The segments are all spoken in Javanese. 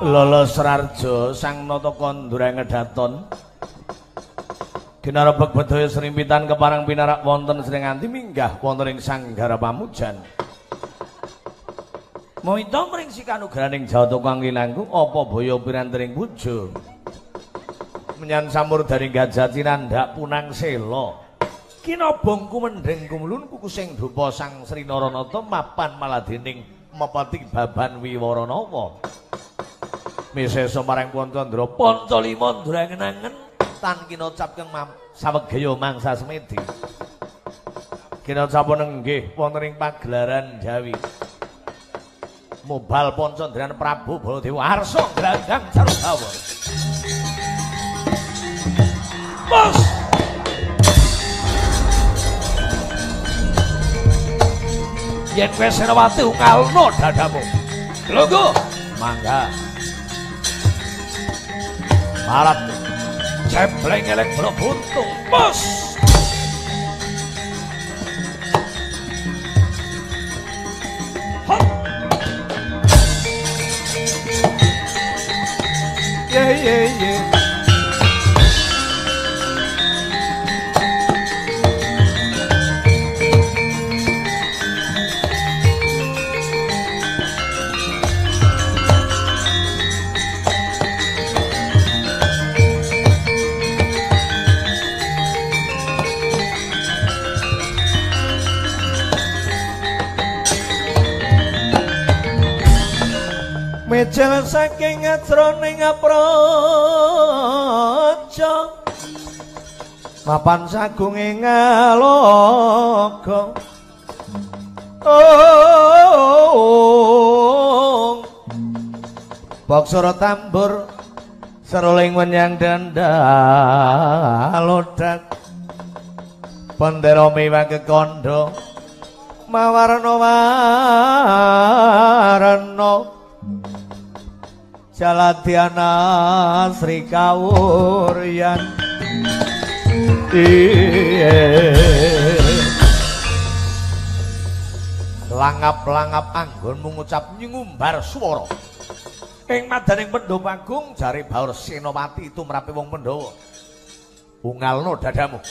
Lolos Rarjo sang nata kandura ngedaton ginarebeg bedhaya srimpitan keparang pinarak wonten sring nganti minggah wonten ing sanggara pamujan moita mring sikanugraning Jawata kang linangkung apa baya pirantering puja menyan samurdaning gajah cinandak punang sela kinabong kumendheng kumulun kukusing dupa sang Sri Naranata mapan maladening mepati baban Wiwaranawa misesa marang Pancandra Pancalima ndrangenangen tan kinocap kang sawegaya mangsa semedi kinocap nenggih wonten ing pagelaran Jawi mobal Pancandran Prabu Baladewa arsa glanggang Carudawa Bos yen wis Senawati ungalno dadamu lungguh mangga Marat cebleng elek buntung bos hop ye meja saking ajroning aprata mapan sagung ing ngaloga boksara tambur seruling menyang dandalodak bendera miwah kekandha mawarna-warna Jaladyana Sri Kawuryan langap-langap anggonmu ngucap nyngumbar swara ing madaning Pandhawa Agung jare Baur Senopati tumrape wong Pandhawa ungalno dadamu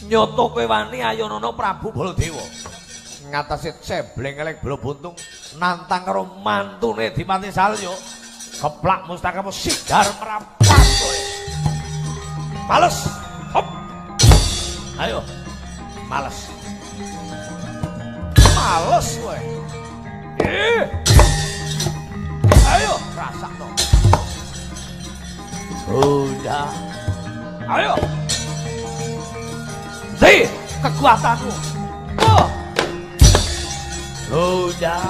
nyoto kowe wani ayana Prabu Baladewa ngatasi cebleng elek blobontung nantang karo mantune Dipati Salya keplak mustakamu sigar merapat kowe males hop ayo males kowe ayo rasakno udah ayo kekuatanmu udah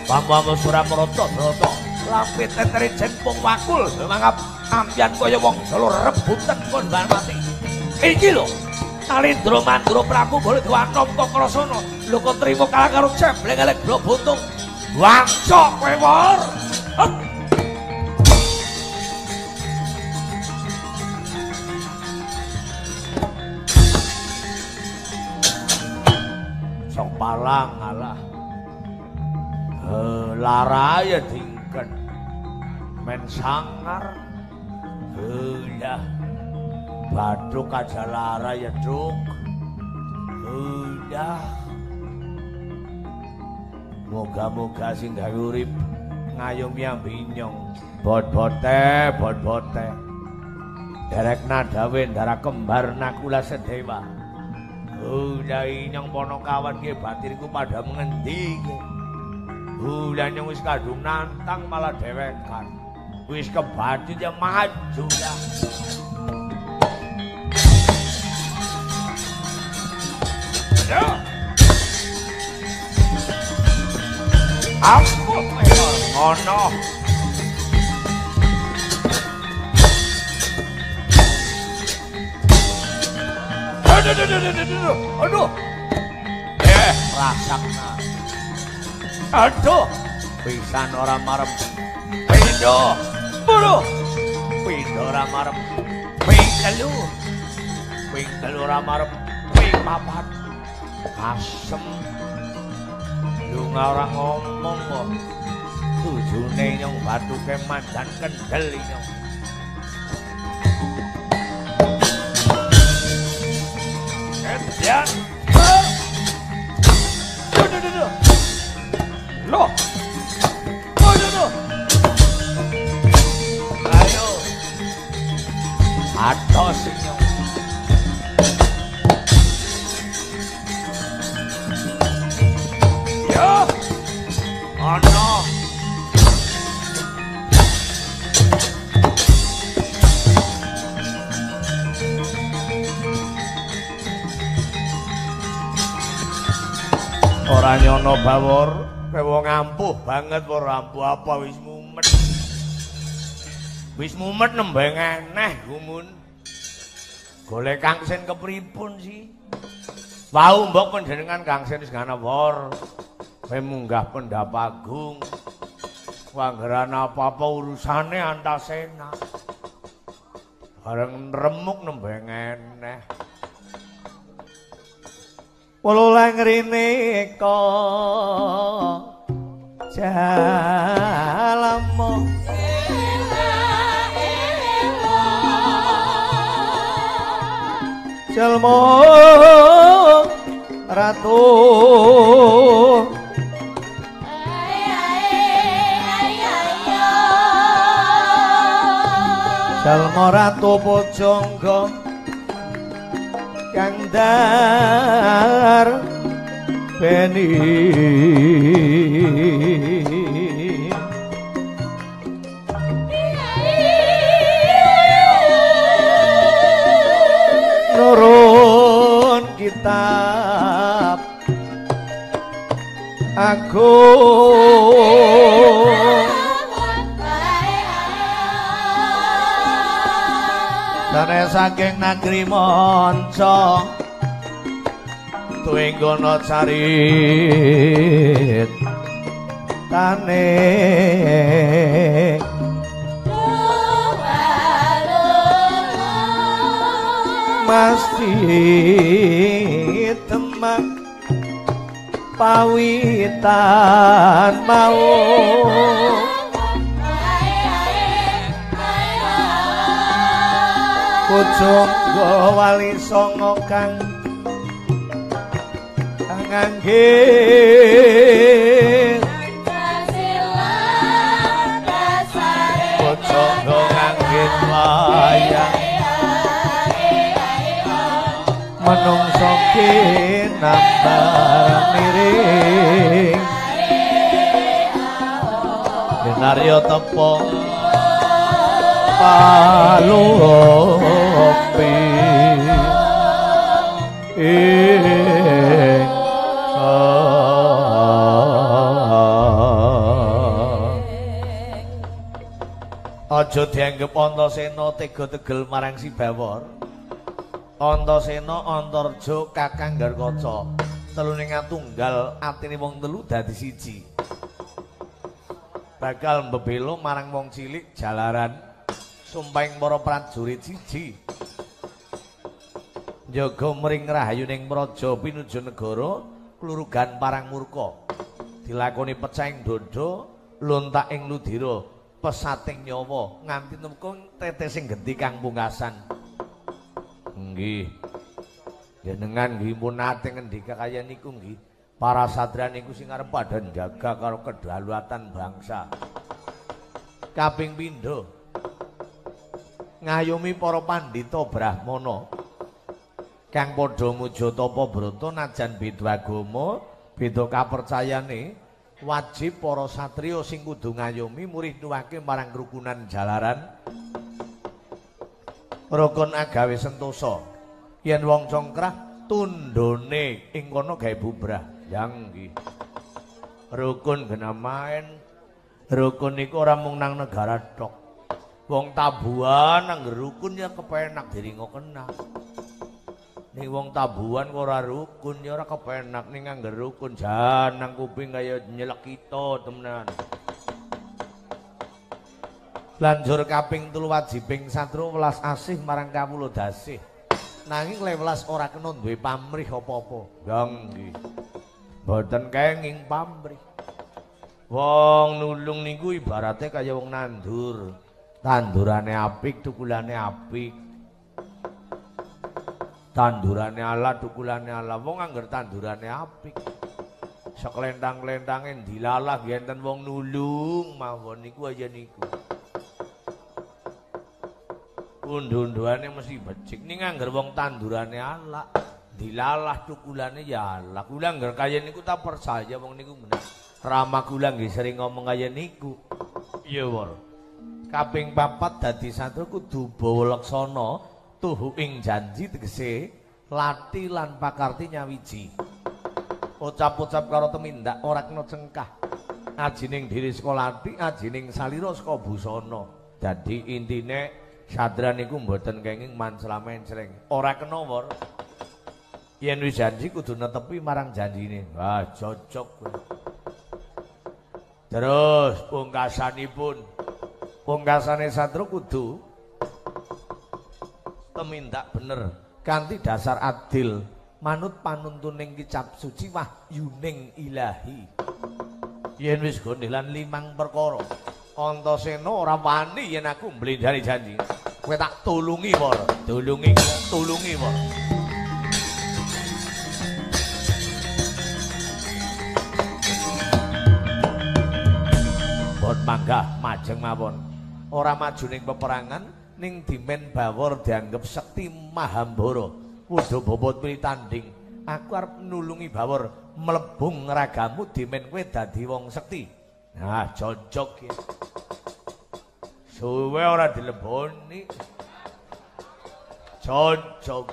Pampamu Suramarata Brata lampit teteri jempung wakul mangap ampian kaya wong Solo rebutan kon mati iki lho Alindra Mandura Prabu Baladewa nampa krasana lho kok trima kalah karo cebleng elek blobontung wancok kowe wor sok palang alah laraya dingken men sangar ya Baduk aja lara ya duk udah moga-moga sing gawe urip ngayom binyong bot-bote derek nadawe ndara kembar nakula sedewa udah inyong ponokawan ke batirku pada mengendi udah nyong wis kadung nantang malah dewekan wis kebacut ya maju dah aku ngono aduh rasakna aduh pisan ora marem pindo buru pindo ora marem pingkelu ora marem ping papat asem lunga ora ngomong kok tujune nyong batuke mandan kendel nyong Edian loh ayo atos nyong ono ora nyono bawor kowe wong ampuh banget ora ampuh apa wis mumet nembeng eneh gumun golek Kangsen kepripun sih wau mbok panjenengan Kangsen wis ngana wor kowe munggah Pandhawa Agung wanggeran apa-apa urusane Antasena bareng remuk nembeng eneh Wululang rene kok jalamo jalmo ratu jalmo ratu pujangga kang dar beni Dene saking negeri manca tuwing kono carit tane mesti temak pawitan mau Pujangga wali songo kang ngangge Pujangga ngangge wayang menungso kinambar miring denaryo tepung palupi aja dianggep Antasena tega tegel marang si Bawor. Antasena Antarja Kakang Garkaca teluning tunggal atine wong telu dadi siji. Bakal mbebelo marang wong cilik jalaran sumpahing para prajurit siji. Njaga mring rahayuning praja pinuju negara klurugan parang murka. Dilakoni pecahing dada, lontak ing ludira, pesating nyawa nganti nemkung tetesing genti kang pungkasan. Nggih. Jenengan nggih pun nate ngendika kaya niku nggih. Para satria niku sing arep padha jaga karo kedaulatan bangsa. Kaping pindho ngayomi para pandhita Brahmana kang padha muja tapa brata najan beda agama, beda kapercayane, wajib para satriya sing kudu ngayomi murih nuwake marang kerukunan jalaran. Rukun agawe sentosa. Yen wong congkrah tundhone ing kono gawe bubrah. Yang nggih. Rukun genah main. Rukun iku ora mung nang negara tok. Wong tabuhan nang rukun ya kepenak diringo kenal. Ning wong tabuhan kok ora rukun ya ora kepenak ning nganggo rukun jan nang kuping kaya nyelek kita temenan. Lanjur kaping 3 wajibing satru welas asih marang kawula dasih. Nanging welas ora kena duwe pamrih apa-apa. Ya nggih. Mboten kenging pamrih. Wong nulung niku ibarate kaya wong nandur. Tandurane apik, tukulane apik. Tandurane ala, tukulane ala. Wong angger tandurane apik. Seklentang-klentange dilalah enten wong nulung mawon niku aja niku. Undu-unduane mesti becik ning angger wong tandurane ala, dilalah tukulane ya ala. Kula angger kaya niku tak percaya wong niku bener. Rama kula nggih sering ngomong kaya niku. Iya, Wor. Kaping 4 dadi satru kudu bawa laksana tuhu ing janji tegese lati lan pakarti nyawiji. Ucap-ucap karo tumindak ora kena cengkah. Ajining diri saka lati, ajining salira saka busana. Dadi intine sadra niku mboten kenging mancela-mencleng. Ora kena, Wor. Yen wis janji kudu netepi marang janjine. Wah, cocok kowe. Terus pungkasanipun pungkasane satru kudu tumindak bener kanthi dasar adil manut panuntuning kicap suci wahyuning ilahi. Yen wis gondhelan 5 perkara Antasena ora wani yen aku mblendani janji. Kowe tak tulungi, Wor. Tulungi, Wor. Bon manggah majeng mawon. Ora maju ning peperangan ning dimen Bawor dianggep sekti Mahambara. Wuda bobot pritanding. Aku arep nulungi Bawor mlebung ragamu dimen kowe dadi wong sekti. Nah, cocok ya. Suwe ora dileboni. Cocok.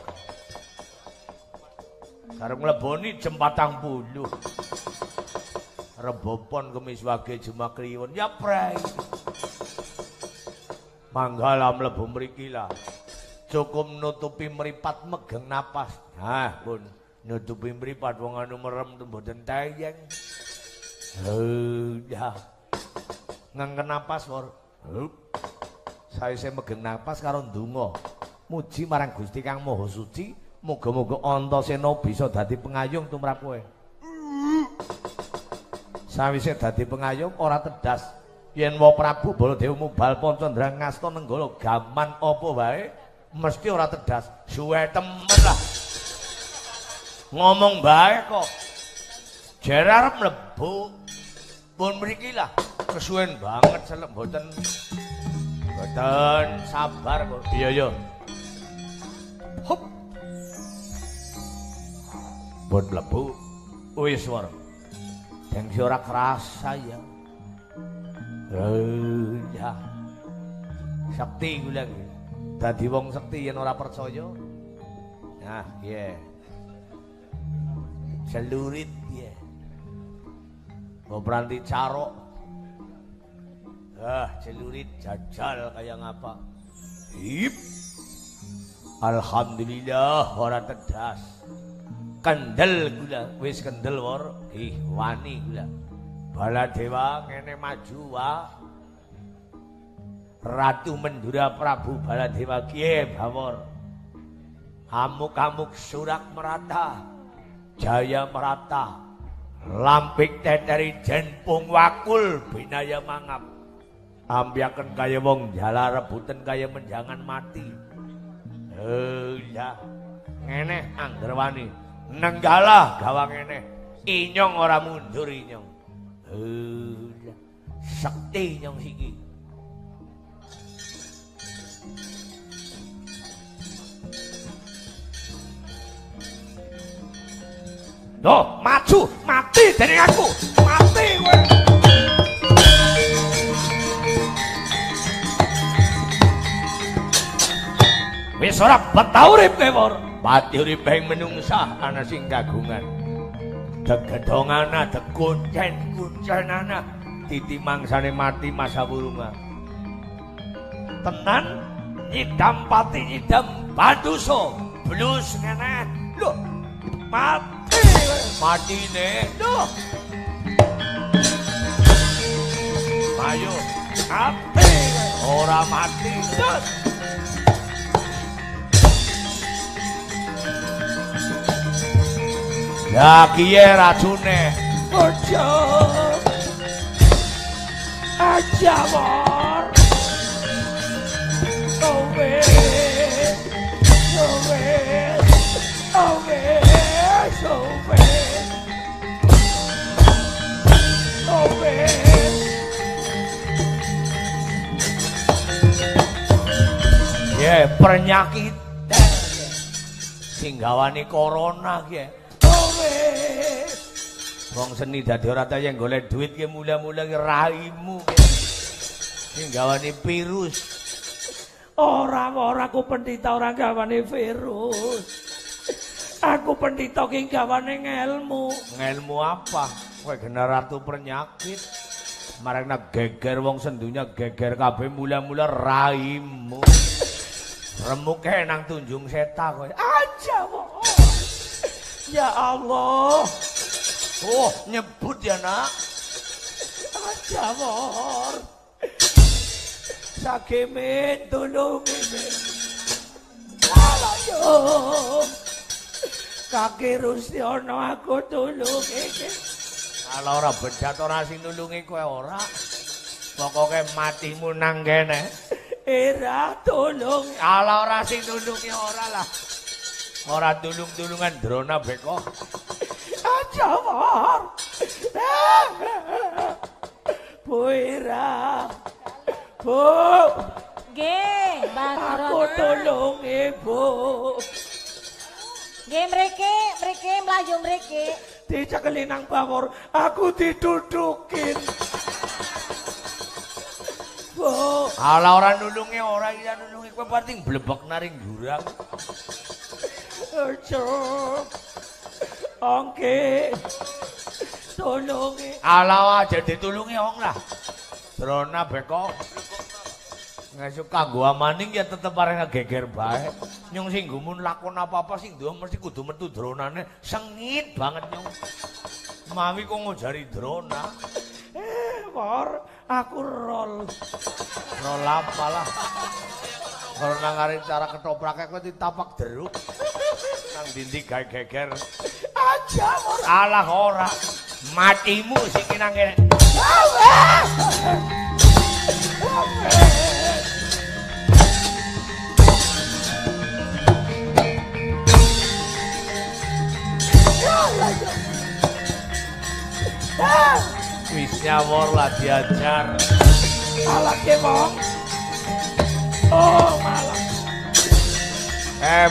Karo mleboni jam 40. Rebopon kemis wage jemak kliwon ya prai. Manggala mlebu mriki lah. Cukup nutupi mripat megeng napas. Nah, pun nutupi mripat wong anu merem mboten tayeng. Ya. Ngengken napas wor. Saise megeng napas karo ndonga. Muji marang Gusti Kang Maha Suci, muga-muga Antasena bisa dadi pengayung tumrap kowe. Sawise dadi pengayung ora tedas yen wa Prabu Baladewa Mubal Pancandra ngasta nenggala gaman apa wae mesti ora tedas. Suwe temen lah. Ngomong bae kok. Jer arep mlebu pun mriki lah. Kesuwen banget selek mboten sabar kok. Iya. Hop. Pun mlebu wis war. Dengsi ora kerasa ya. Ya. Sakti kula iki. Dadi wong sekti yen ora percaya. Nah, iya. Celurit ya. Ngobranti carok. Celurit jajal kayak ngapa. Hip. Alhamdulillah ora tedas. Kendel gula, wis kendel wor, wani gula. Baladewa ngene maju wa. Ratu Mendura Prabu Baladewa kiye bawor. Amuk-amuk surak merata, jaya merata. Lampik teteri jenpung wakul binaya mangap. Ambiaken kaya wong jala rebutan kaya menjangan mati. Ya. Ngene angger wani. Nenggala gawang ngene. Inyong ora mundur inyong. Sakti inyong siki. Loh, maju, mati dening aku. Mati kowe. Wis ora betah urip kowe, Wor. Pati urip ing menungsa ana sing kagungan. Degedongana dekuncen-kuncenana titi mangsane mati masa burunga. Tenan nyidam pati nyidam Bandusa. Blus ngene. Lho, mati matine. Lho. Ayo, mati ora mati. Terus ya kiye racune ojo aja Wor. Ya penyakit sing gawani corona ki. Wong seni dadi ora tayang golek duit ki mula-mula ki raimu ki. Sing gawani virus. Ora aku pendhita ora gawane virus. Aku pendhita ki gawane ngelmu. Ngelmu apa? Kowe kena ratu penyakit. Marana geger wong sendunya geger kabeh mula-mula raimu. Remuke nang tunjung seta kowe. Aja kok. Ya Allah. Oh, nyebut ya nak. Aja Wor. Sakemen tulungi men. Alah yo. Kaki Rustiono aku tulungi. Kalau ora bedat ora sing nulungi kowe ora. Pokoke matimu nang kene. Era tulung. Ala ora sing nulungi ora lah. Ora tulung-tulungan drona beko. Aja Wor. Bu Ira. Bu. Nggih, Mbak Corona. Aku tulungi, Bu. Nggih mriki mlayu mriki. Dicekeli nang bawor, aku didudukin. Bu. Ala ora nulungi ora iya nulungi kowe pating blebek naring jurang. Ojo. Ongke. Tulungi. Ala aja ditulungi wong lah. Drona beko. Ngesuk kanggo amaning ya tetep areng ngegeger bae. Nyong sing gumun lakon apa-apa sing duwe mesti kudu metu dronane sengit banget nyong. Mami kok ngojari drona. Por, aku rol. Rol apa lah. Karena ngari cara ketopraknya kowe ditapak jeruk. Nang dindi gawe geger. Aja por. Alah ora. Matimu sing nang kene. Wis nyawor lah diajar. Malah ke wong. Oh malah.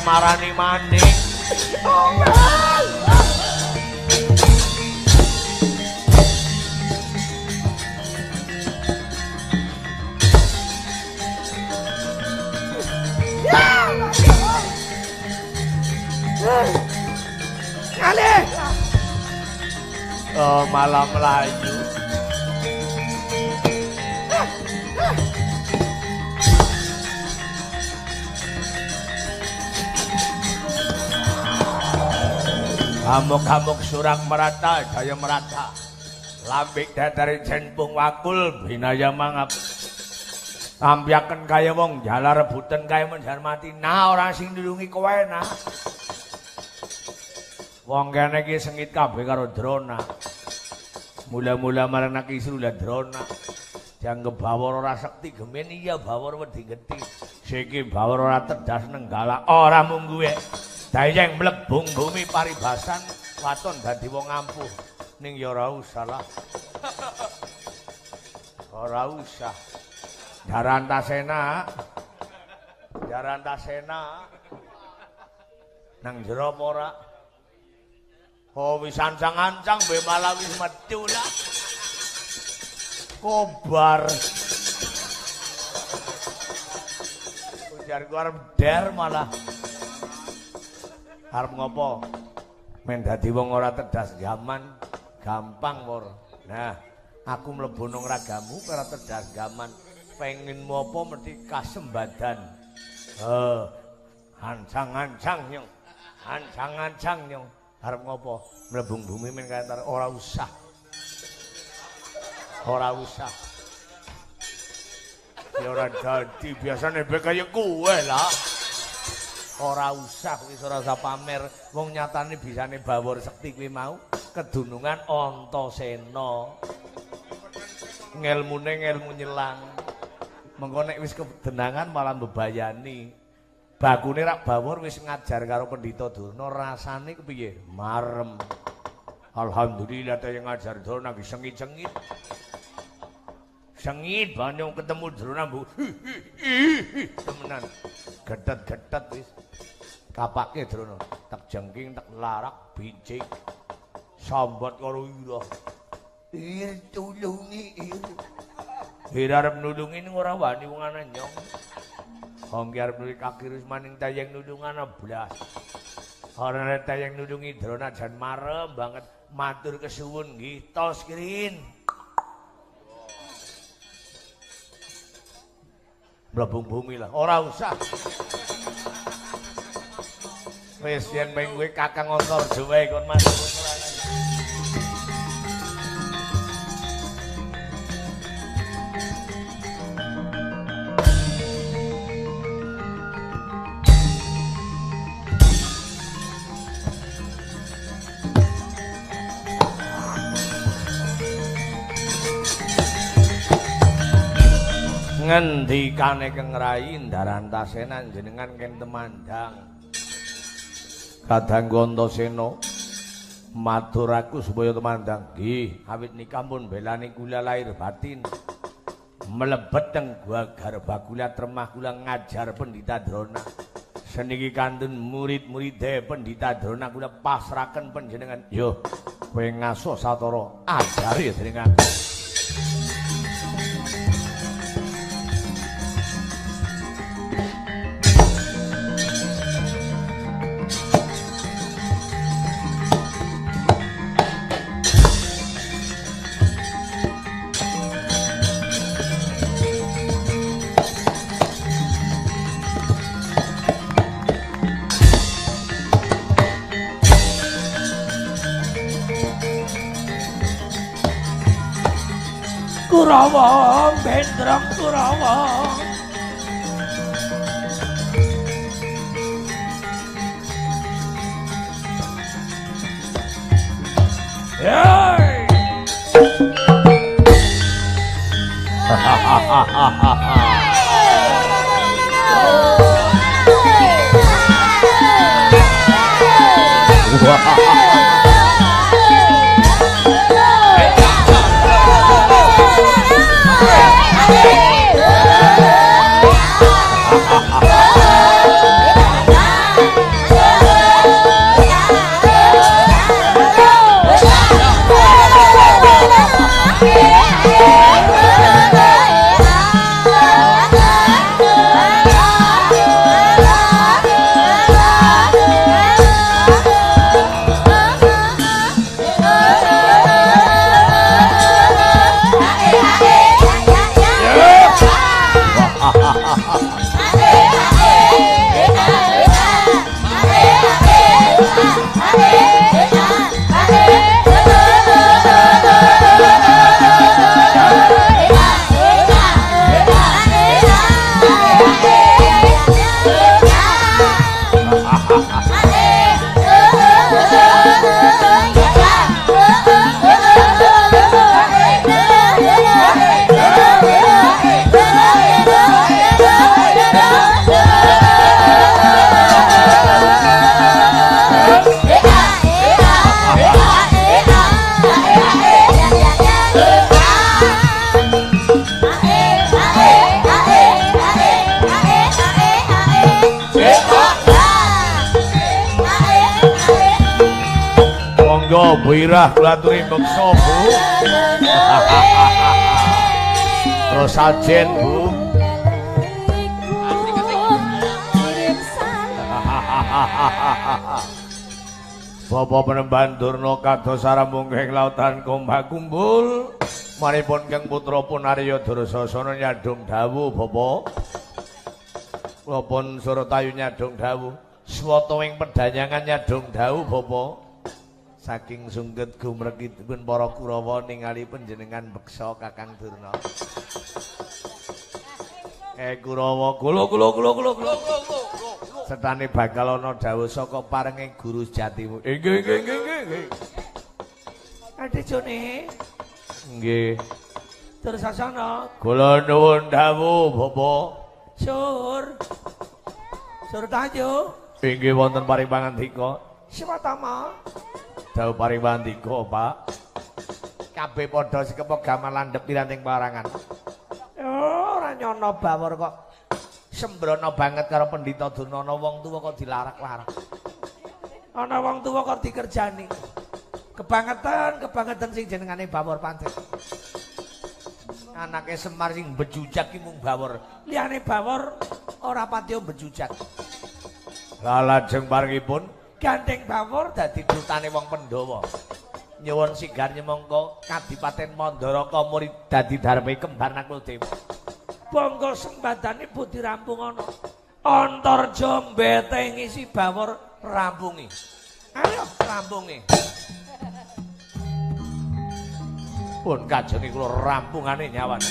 Marani maning. Oh malah. Kali. Oh malah melaju. Hamuk-hamuk surang merata, jaya merata. Lambik datari jenpung wakul, binaya mangap. Ambiaken kaya wong, jala rebutan kaya menjar mati. Nah orang sing nulungi kowe nah. Wong kene iki sengit kabeh karo drona. Mula-mula marang nak isru lah drona. Janggep bawor ora sekti gemen iya bawor wedi geti. Siki bawor ora tedas nenggala ora mung kuwe. Dayeng mlebung bumi paribasan waton dadi wong ampuh. Ning ya ora usah lah. Ora usah. Jarantasena. Jarantasena. Nang jero apa ora? Oh wis ancang-ancang be malah wis metu lah. Kobar. Ujar ku arep der malah. Arep ngopo? Men dadi wong ora tedas zaman, gampang mur. Nah, aku mlebu nang ragamu ora tedas zaman. Pengenmu apa mesti kasembadan. Ancang-ancang nyong. Ancang-ancang nyong. Arep ngopo? Mlebung bumi men kaya entar ora usah. Ora usah. Ya ora dadi biasane be kaya kowe lah. Ora usah wis ora usah pamer. Wong nyatane bisane bawor sekti kuwi mau kedunungan Antasena. Ngelmune ngelmu nyelang. Mengko nek wis kedenangan malah mbebayani. Bakune rak bawor wis ngajar karo Pendhita Durna rasane kepiye? Marem. Alhamdulillah ta yang ngajar Durna ki sengit-sengit. Sengit banyak ketemu Durna bu. Temenan. Getet-getet wis. Kapake Durna tak jengking tak larak bijik. Sambat karo ira. Tulungi ira. Arep nulungi ning ora wani wong ana nyong. Wong ki arep nulungi kaki wis maning tayang nulungan blas. Ora nek tayang nulungi Drona jan marem banget matur kesuwun nggih tos kirin. Mlebung bumi lah, ora usah. Wis yen ping kowe Kakang Antarja wae kon masuk ora. Ngendikane Kang Rai Ndarantasena jenengan ken temandang kadang Antasena matur aku supaya temandang nggih awit nikah pun belani kula lahir batin mlebet teng gua Garbagula Tremah kula ngajar Pendhita Drona seniki kantun murid-muride Pendhita Drona kula pasraken panjenengan yo kowe ngaso satara ajari dening aku. Kurawa bendrang Kurawa Yey Bu Irah kula aturi beksa Bu. Terus sajen Bu. Bapak Penemban Durna kados saramungking lautan kumbah kumbul. Maripun Kang Putra pun Arya Dursasana nyadhung dawuh Bapak. Kula pun Suratayu nyadhung dawuh. Swata ing pedhanyangan nyadhung dawuh Bapak. Saking sungket gumrekipun para Kurawa ningali panjenengan beksa Kakang Durna. Kurawa kula setane bakal ana dawuh saka parenging Guru Jatimu. Nggih. Adijone. Nggih. Dursasana. Kula nuwun dawuh, Bapak. Sur Tayu. Inggih wonten paring pangandika. Siwatama. Dawuh paring pangandika, Pak. Kabeh padha sikepa gaman landhep piranting parangan. Ora nyono bawor kok sembrono banget karo Pendhita Durna. Ana wong tuwa kok dilarak-larak. Ana wong tuwa kok dikerjani. Kebangetan sing jenengane bawor pancen. Anake Semar sing bejujak ki mung bawor. Liyane bawor ora patiya bejujak. Lah lajeng paringipun gandeng bawor dadi dutane wong Pandhawa. Nyuwun sigar nyemangka Kadipaten Mandaraka murid dadi darme kembar Nakuladewa. Bangga sembadane budi rampung ana. Antarja mbete ngisi bawor rampungi. Ayo rampungi. Pun kajenge kula rampungane nyawan.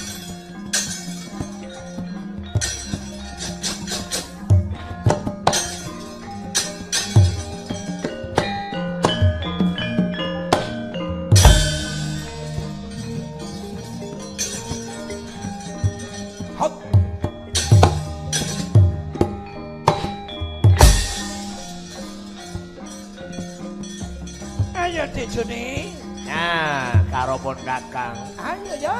Ayo dijuni. Nah, karo pun Kakang. Ayo yo.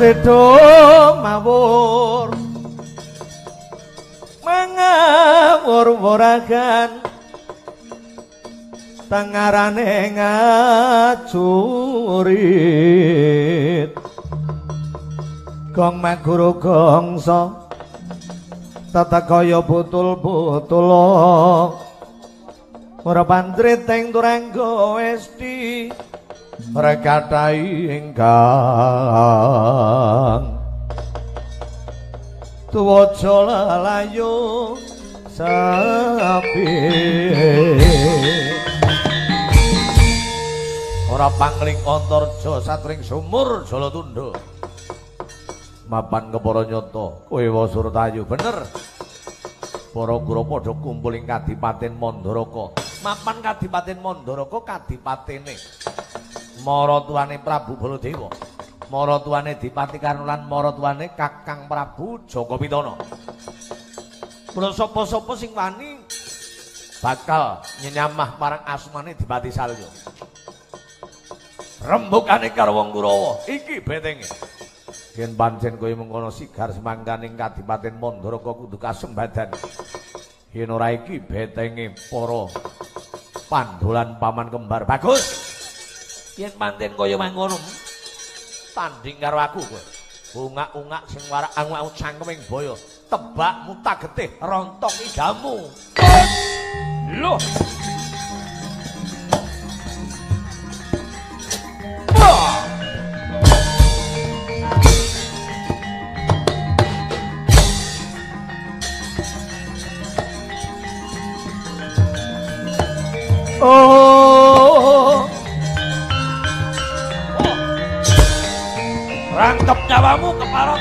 Redo mawur mangawur-wuragan tengarane ngacurit gong maguru gongso tata kaya butul-butul ora pandrit teng turangga westi rekatai ingkang tuwaja lelayu sapi ora pangling antarja satring sumur Jalatundha mapan kepara nyata kowe Wasurtayu bener para guru padha kumpul ing Kadipaten Mandaraka mapan Kadipaten Mandaraka kadipatene maratuwane Prabu Baladewa, maratuwane Dipati Karna lan maratuwane Kakang Prabu Jakapitana. Mula sapa-sapa sing wani bakal nyenyamah marang asmane Dipati Salya. Rembugane karo wong Kurawa, iki betenge. Yen pancen kowe mengkono sigar semangganing Kadipaten Mandaraka kudu kasembadan. Yen ora iki betenge para pandolan paman kembar bagus. Yen pancen kaya mangkono tanding karo aku kowe. Ungak-ungak sing warak anguk cangkeming boyo, tebakmu tagetih rontok idamu. Loh. Oh. Rangkep nyawamu keparot.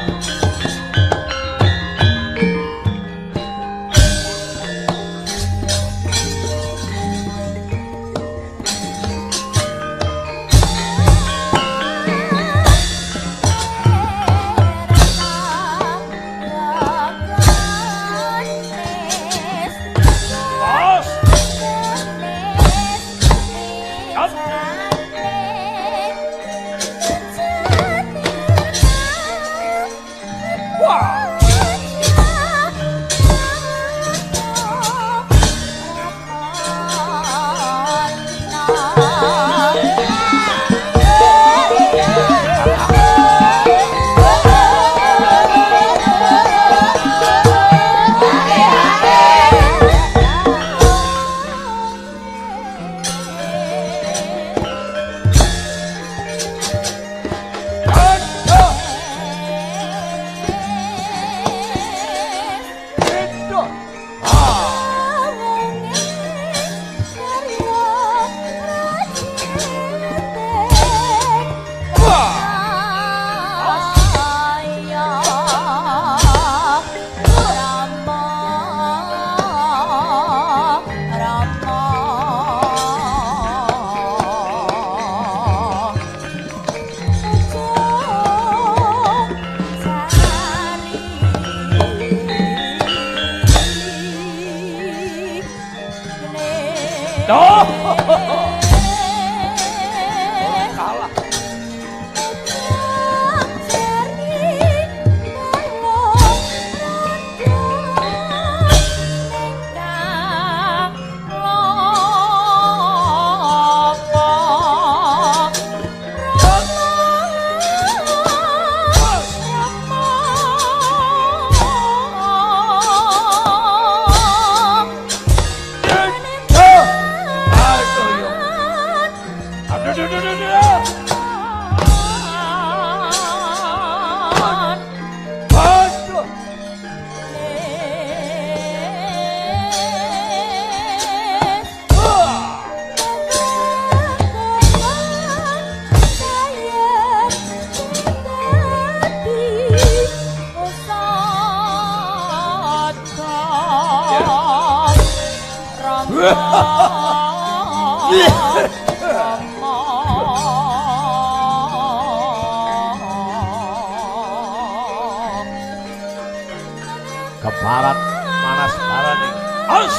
Kebarat manas barane. Os.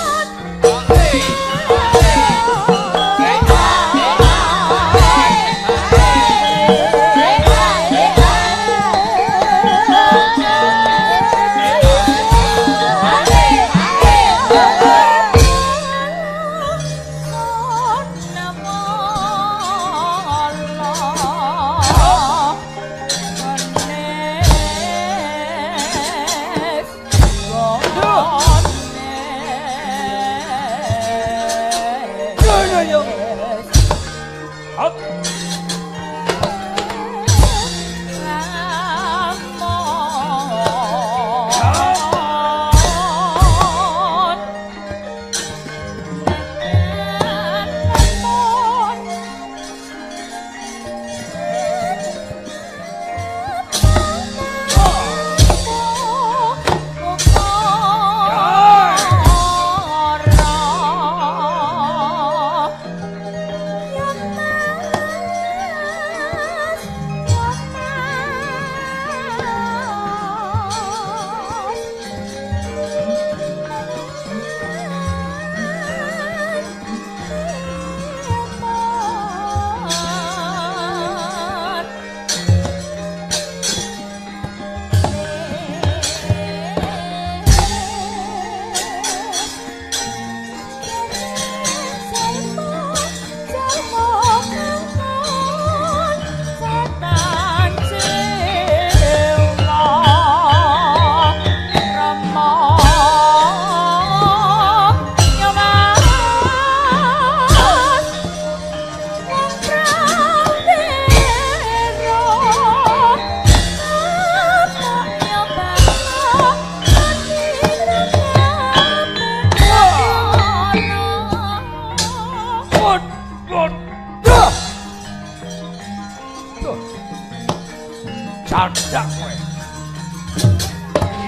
Candak kowe.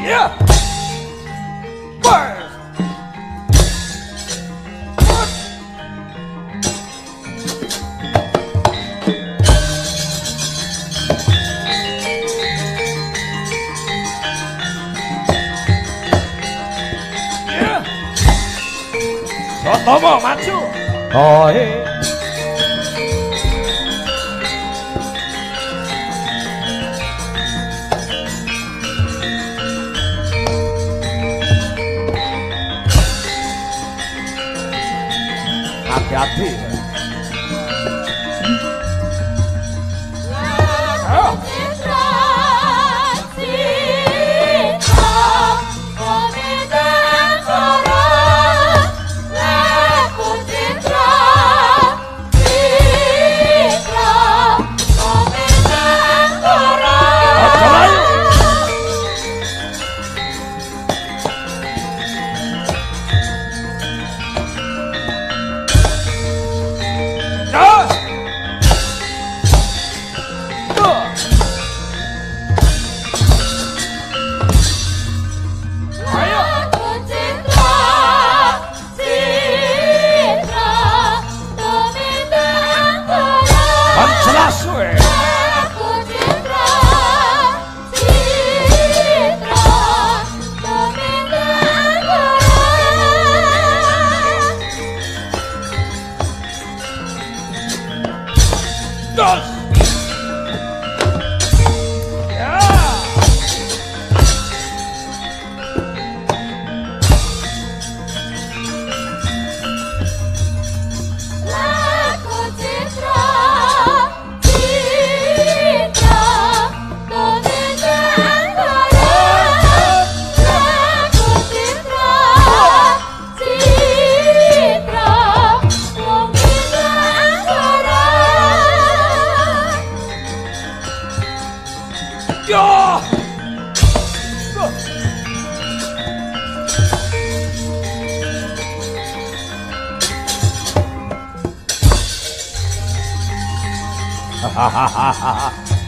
Iya. Bas. Iya. Sotomo maju. Oh, hati-hati.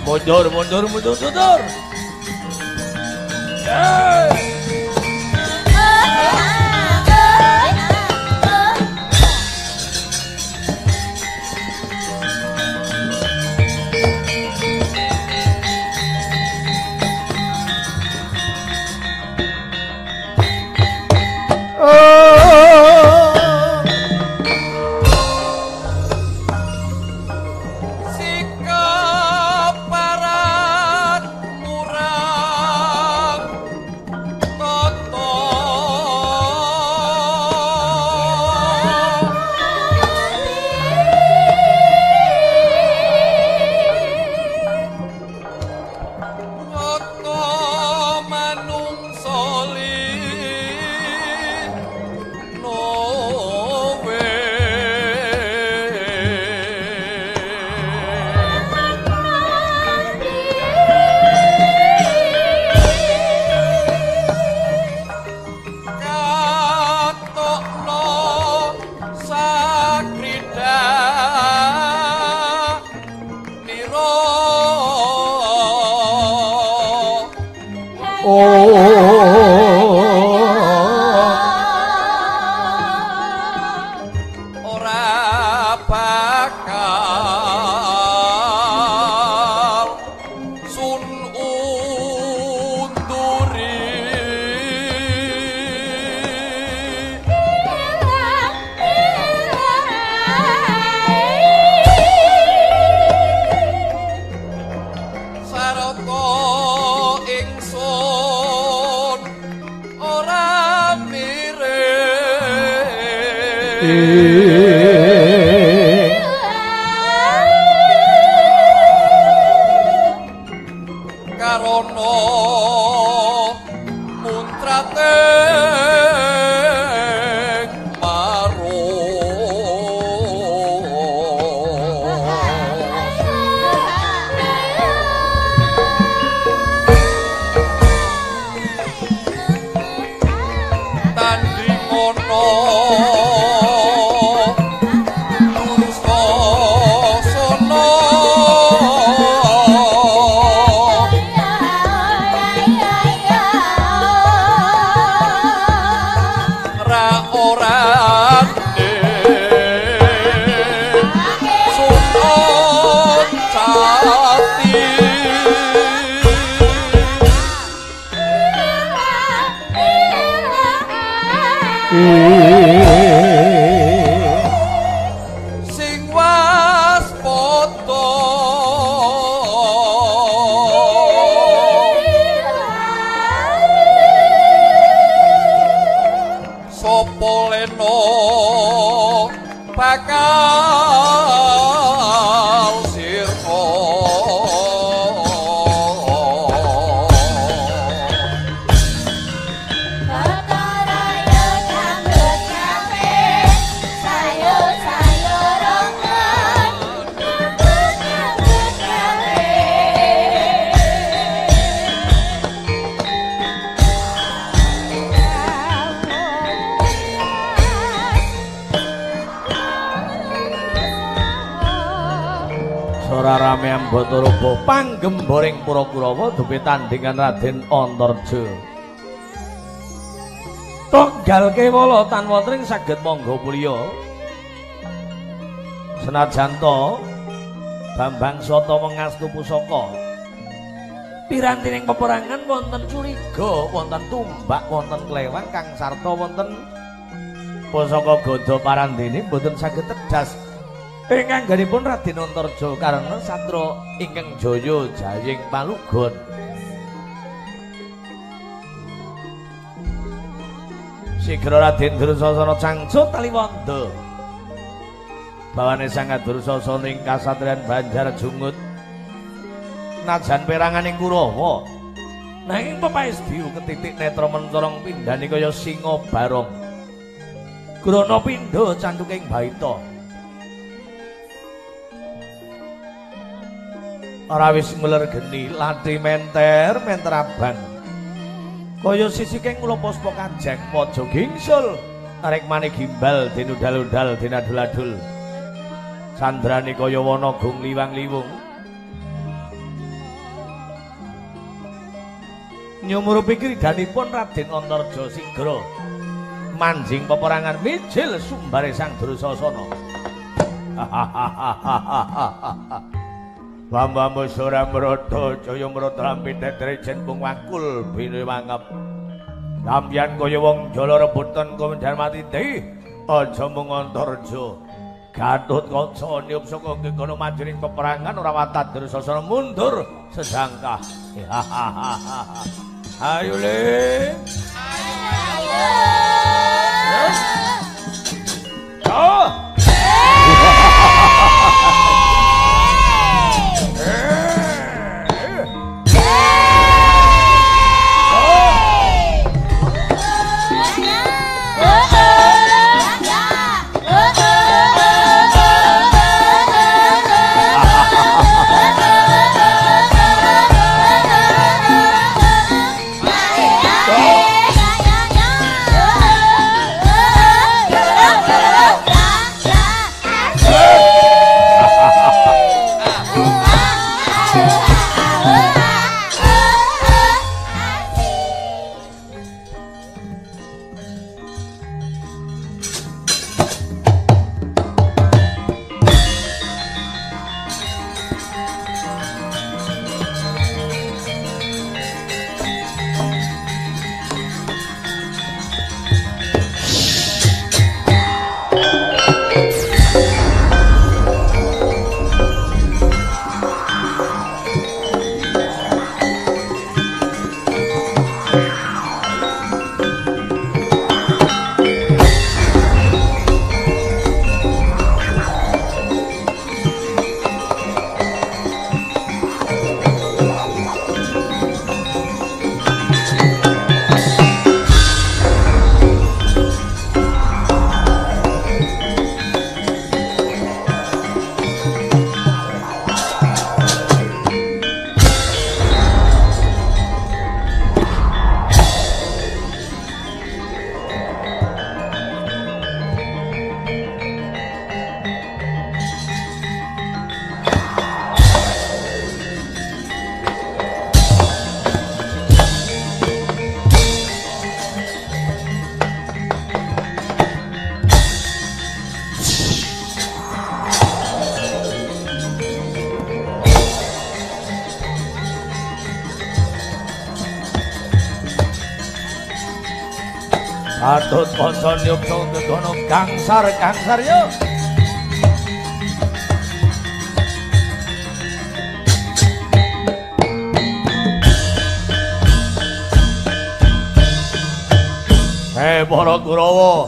Mundur, mundur, mundur, mundur. ora bakal sun unduri sarata ingsun ora mirip karono muntrate sing waspada sapa leno bakal sirna rame ambata rupa panggemboring para Kurawa dupe tandhingan Raden Antarja. Tonggal kewala tan wonten saged monggo mulya. Senajan to Bambang Sata mengastu pusaka. Pirantining peperangan wonten curiga, wonten tumbak, wonten klewang kang sarta wonten pusaka gada parandene boten saged tedas. Ingkang ngganipun Raden Antarja karena satra ingkang jaya jaying palugon. Sigra Raden Dursasana cangcut taliwanda. Bawane Sang Dursasana ing kasatriyan Banjar Jungut. Najan peranganing Kurawa. Nanging pepaesdiu ketitik netra mencorong pindhane kaya singa barong. Grana pindha cantuking baita. Ora wis meler geni lathi menter abang kaya sisiking kula puspa kajeng waja gingsul arek maneh gimbal dinudal-udal dinadul-adul sandrane kaya wana gung liwang-liwung nyumur pikir danipun Raden Antarja sigra manjing peperangan mijil sumbare Sang Dursasana. Bambang Sora Mrata Jaya Mrata Lampit Drejen Pung Wangkul bine mangep. Sampeyan kaya wong jala rebutan Komandan Matindih aja mung Antarja. Gatotkaca niup saka kono majuning peperangan ora watah Dursasana mundur sejangkah. Ayo le. Ayo. Atut kanca nyupsa ngegono gangsar yo. Para Kurawa.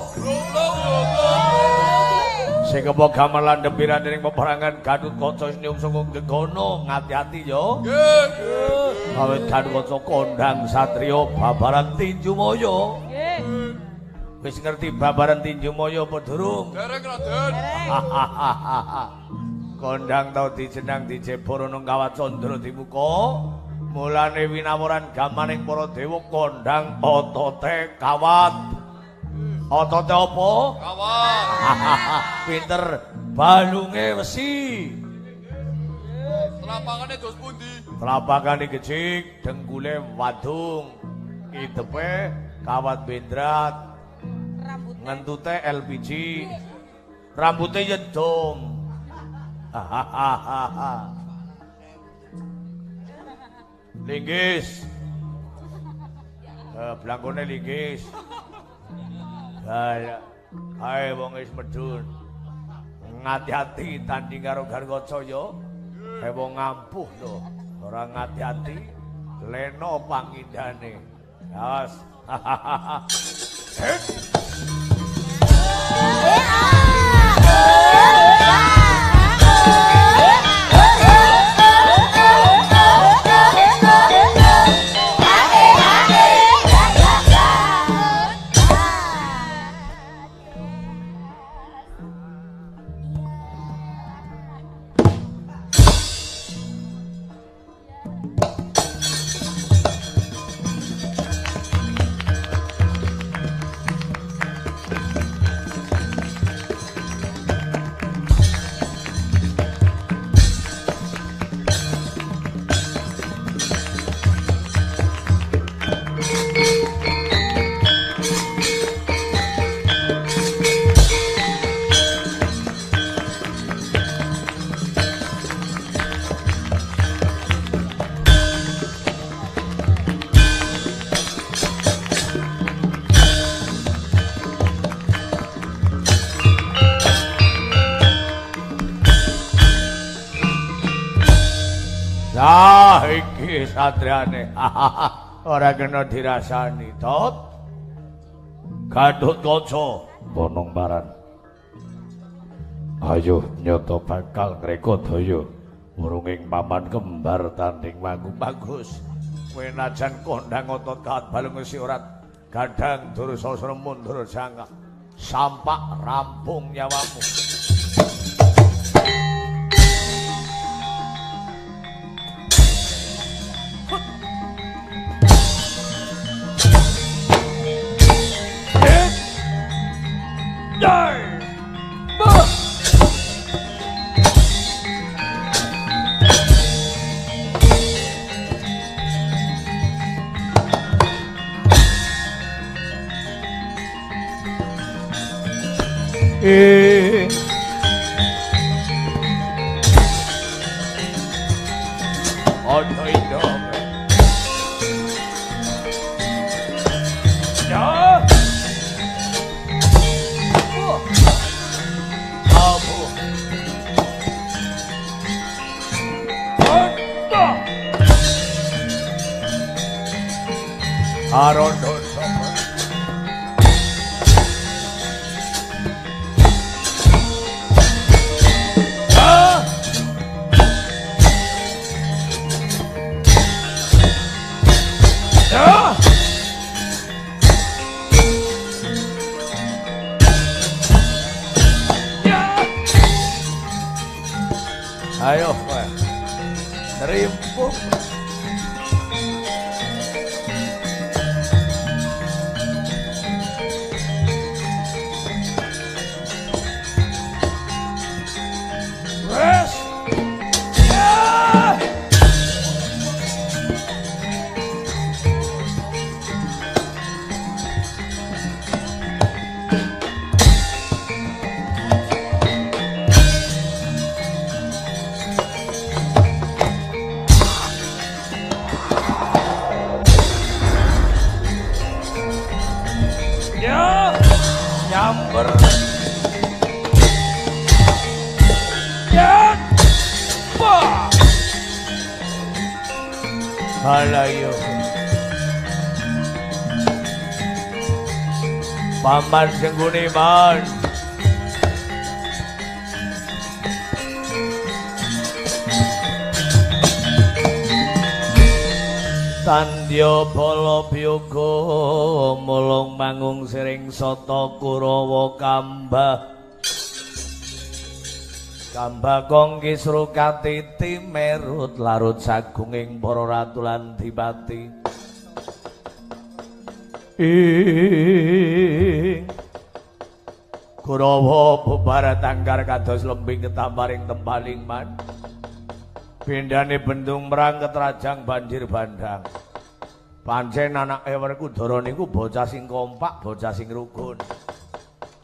Sing kepo gamelan dempiran ning peperangan Gatotkaca nyupsa ngegono ngati-ati yo. Nggih. Awit Gatotkaca kondhang satriya babaran tinju maya. Wis ngerti babaran tinju maya apa durung? Dereng Raden. Kondhang tau dijenang dijebor ana Kawat Candra dimuka. Mulane winaworan gamaning para dewa kondhang otote kawat. Otote apa? Kawat. Pinter balunge wesi. Telapakane dos pundi? Telapakane gejik, dengkule wadung. Idepe kawat bendrat. Ngentute LPG, rambutnya yedom. Linggis, belangkone linggis. Hai wong wis medun, ngati-hati tanding karo Gatotkaca yo. Hai wong ngampuh lho, ora ngati-hati, leno pangindane. Yas, iki satriane. Ora kena dirasani, Tot. Gatotkaca bonong paran. Ayo nyoto bakal ngrekodaya urunging paman kembar tanding mangku bagus. Kowe najan kondhang otot kawat balung wesi ora gadang durusasra mundur jangka. Sampak rampung nyawamu. Ono indo. Ya. Abu. Ono. Arondo sopo. Ayo, rimpuh. Wes. Ya. Ya, nyamber. Ya, wah. Halayo. Paman Sengguni man. Tandya bala biyoga mulung mangung siring sata Kurawa kambah kambah kong kisru katiti merut larut sagunging para ratu lan dipati Kurawa bubarat anggar kados lembing ketamparing tempaling man bendane bendung merang ketrajang banjir bandang. Pancen anake Werkudara niku bocah sing kompak, bocah sing rukun.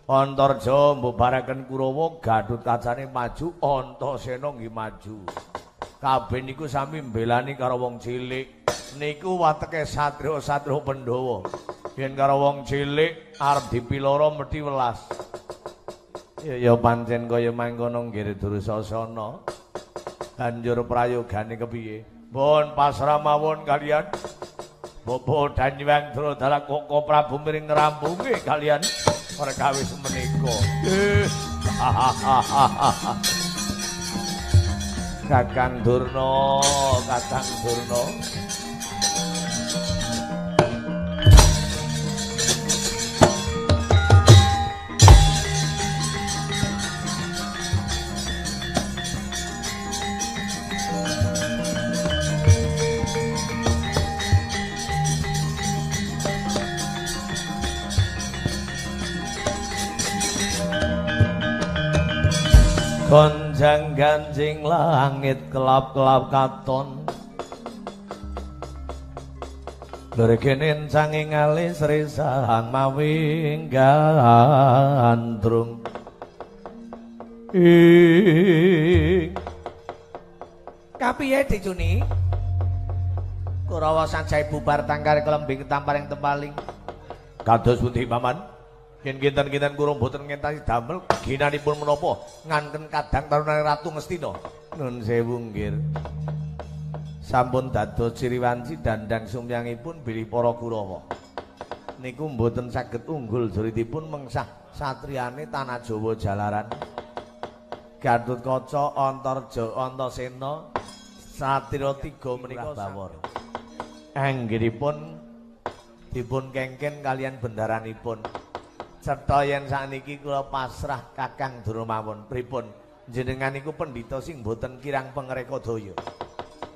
Antarja mbubaraken Kurawa, Gatotkaca maju, Antasena nggih maju. Kabeh niku sami mbelani karo wong cilik. Niku wateke satriya-satriya Pandhawa. Yen karo wong cilik arep dipiloro mesti welas. Ya pancen kaya mangkono nggih Dursasana. Banjur prayogane kepiye? Pun pasrah mawon kalian Bobo Danyang Dradara Koko Prabu miring ngrampunge kalian perkawis menika. Kakang Durna, Kakang Durna. Gonjang ganjing langit kelap-kelap katon Bergenin sanging alis risang mawing gandrung Kapiye dicuni Kurawa sanjai bubar tangkar kelembing ketamparing tempaling Kados pundi paman yen kinten-kinten kurang boten ngentasi damel ginanipun menapa nganken kadang tarunane Ratu Ngastina nun sewu nggih sampun dados ciri wanci dandang sumyangipun bilih para Kurawa niku mboten saged unggul juritipun mengsah satriyane tanah Jawa jalaran Gatotkaca Antarja Antasena satira 3 menika bawor anggiripun dipun kengken kalian bendaranipun Cetha yen sakniki kula pasrah Kakang Durna mawon. Pripun jenengan niku pendhita sing boten kirang pangreka daya.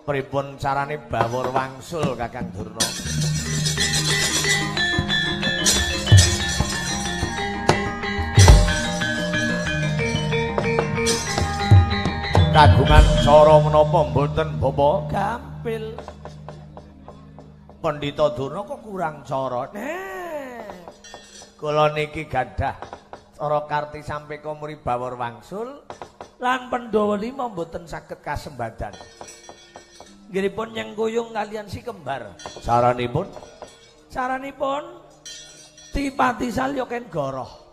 Pripun carane bawor wangsul Kakang Durna? Kagungan cara menapa mboten Bapa? Gampil. Pendhita Durna kok kurang cara. Kula niki gadah Cara Karti sampeka muri bawor wangsul lan Pandhawa 5 mboten saged kasembadan. Nggihipun nyengkuyung kalian si kembar. Saranipun Tipati Salya ken goroh.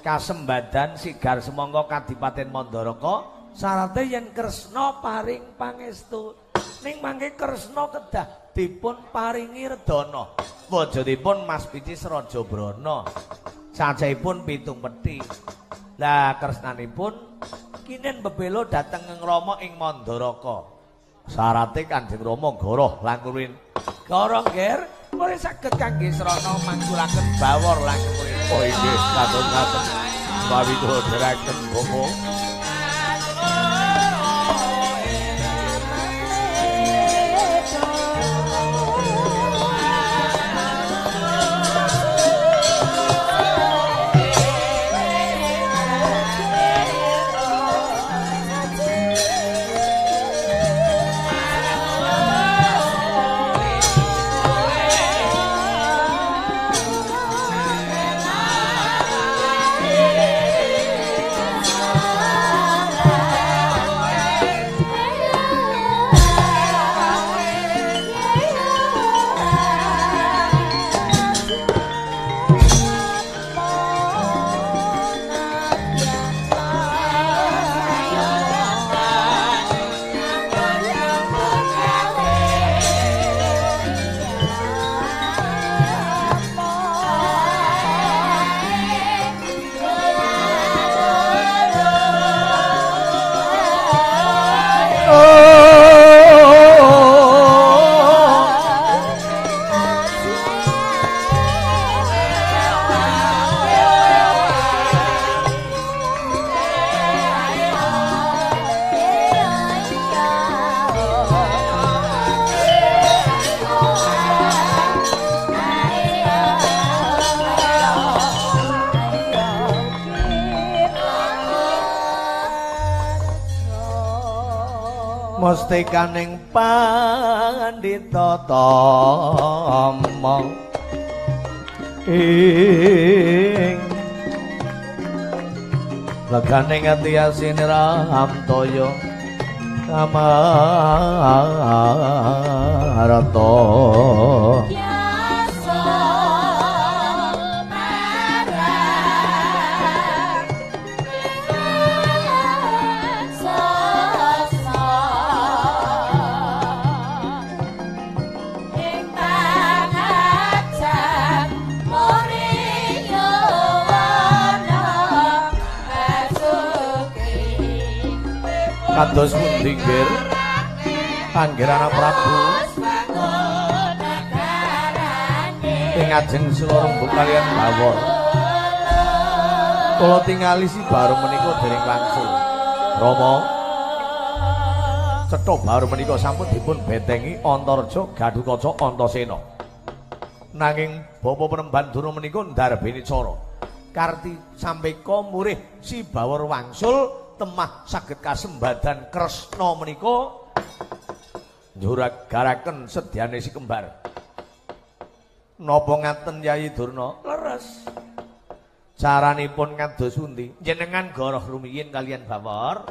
Kasembadan sigar semangka Kadipaten Mandaraka sarate yen Kresna paring pangestu. Ning mangke Kresna kedah dipun paringi redana. Wajadipun Mas Picis Raja Brana. Cacahipun 7 pethi. Lah Kresnanipun kinen bebelo dhateng Rama ing Mandaraka. Sarate Kanjeng Rama goroh langkurin. Goroh nger ora saged kangge srana manggulaken bawor langkurin. Oh inggih katun-katun pawito dherekaken Bapa. Mustikaning Pandhita Tama ing laganing ati asin Ramtaya Kamarata kados pundi nggih Pangeran Prabu ing ajeng Sulorembu kaliyan Bawor kula tingali si baru menika dereng wangsul Rama cetha baru menika sampun dipun bentengi Antareja Gadukaca Antasena nanging Bapa Penemban Duna menika ndarbeni cara Karti sampeka murih si Bawor wangsul temah saged kasembadan Kresna menika njuragaraken sedyane si kembar. Napa ngaten Yayi Durna? Leres. Caranipun kados pundi? Jenengan goroh rumiyin kalian Bawor.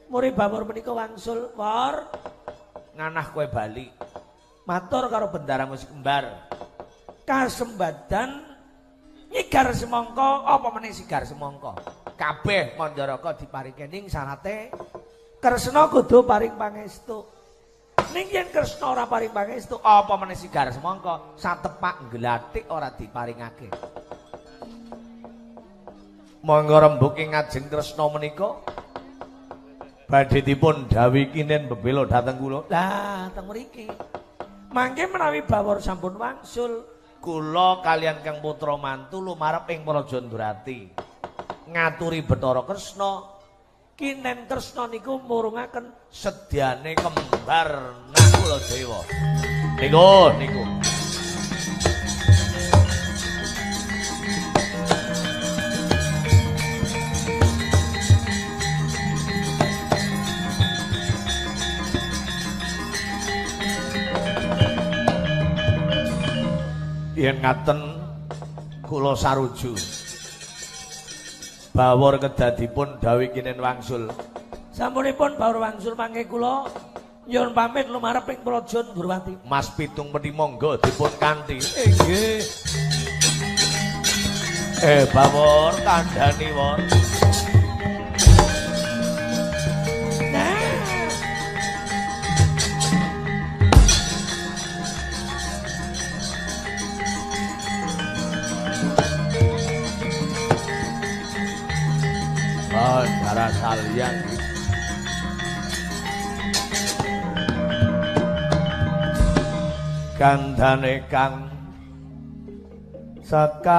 Muri Bawor menika wangsul, Wor. Nganah kowe bali. Matur karo bendaramu si kembar. Kasembadan nyigar semangka apa meneh sigar semangka? Kabeh Mandaraka diparingi ning sarate Kresna kudu paring pangestu. Ning yen Kresna ora paring pangestu, apa meneh sigar semangka satepak nglathik ora diparingake. Monggo rembug ing ngajeng Kresna menika badhe dipun dawuhi kinen bebelo dhateng kula. Lah teng mriki. Mangke menawi Bawor sampun wangsul, kula kalian Kang Putra mantu lumarep ing Praja Ndurati. Ngaturi Bathara Kresna kinen Kresna niku murungaken sedyane kembar Nakula Dewa niku yen ngaten kula saruju bawor kedadipun dawuh kinen wangsul. Sampunipun bawor wangsul mangke kula nyuwun pamit lumarep ing Praja Ndrawati. Mas Pitung Peti monggo dipun kanthi. Nggih. Bawor kandhani won. Darah salian kandhane kang sekar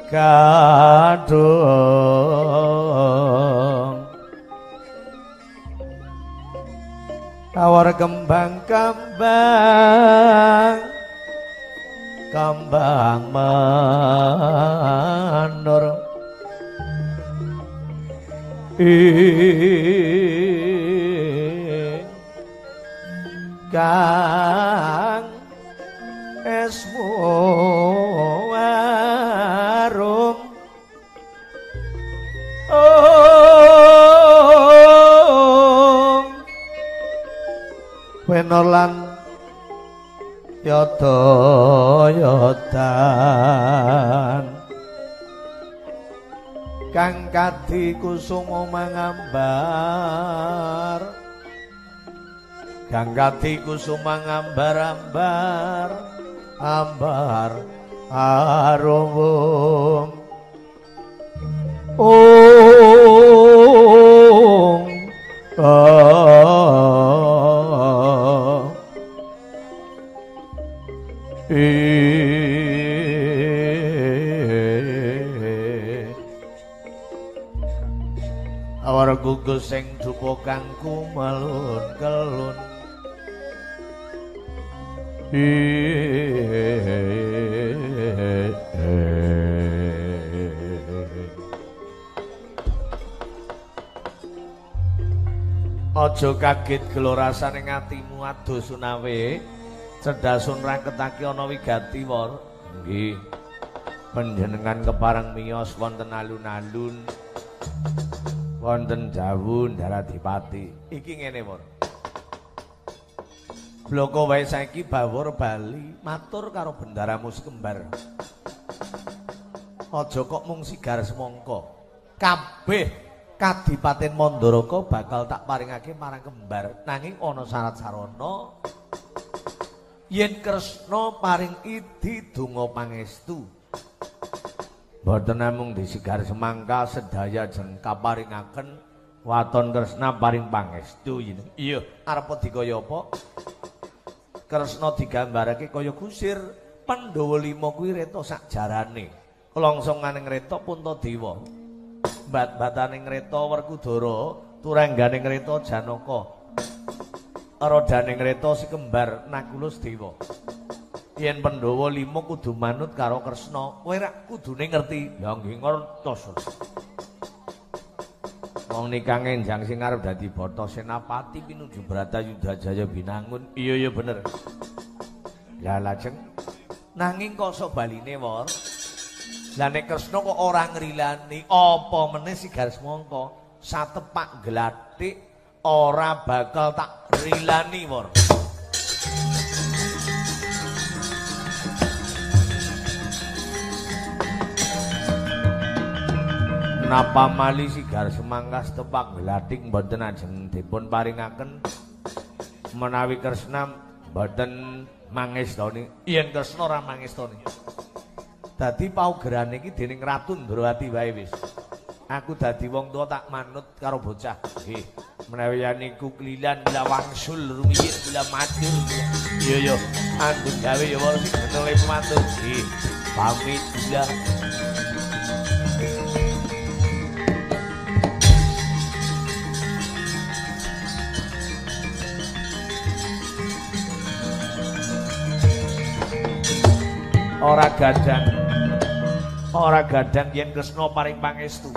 kadung tawar kembang-kembang kembang manur kang esmu arum wenolan yodan kang kadi kusuma mangambar kang kadi kusuma ngambar-ambar ambar arum awara gugus sing dupa kangku melun-kelun aja kaget gelo rasane ngatimu adoh sunawe cedasun raketake ana wigati wor nggih panjenengan kepareng miyos wonten alun-alun wonten Jawun Daradipati iki ngene wor bloko wae saiki bawor Bali matur karo bendaramu sekembar aja kok mung sigar semangka kabeh Kadipaten Mandaraka bakal tak paringake marang kembar nanging ana syarat sarana yen Kresna paring idi donga pangestu boten namung disigar semangka sedaya jeng kaparingaken waton Kresna paring pangestu iya arep dikaya apa Kresna digambarake kaya kusir Pandhawa 5 kuwi reta sakjarane kelongsongsane ngreta Puntadewa bat-batane ngreta Werkudara turanggane ngreta Janaka rodane ngreta si kembar Nakulasdewa yen Pandhawa 5 kudu manut karo Kresna kowe rak kudune ngerti ya nggih ngertos wong nikah enjang sing arep dadi Bata Senapati pinuju Bratayuda Jaya binangun iya bener lah lajeng nanging kok sok baline wor lah nek Kresna kok ora ngrilani apa meneh sigar semangka satepak glathik ora bakal tak rilani wor napa mali sigar semangka satepak glathik mboten ajeng dipun paringaken menawi Kresna mboten mangestoni yen Kresna ora mangestoni dadi paugerane iki dening Ratu Ndrawati wae wis. Aku dadi wong tua tak manut karo bocah. Nggih, menawi niku klilan bila wangsul rumiyin bila matur. Iya yo, anggun gawe ya wong sing benele pemantu. Nggih, pamit bila. Ora gadang yen Kresna paring pangestu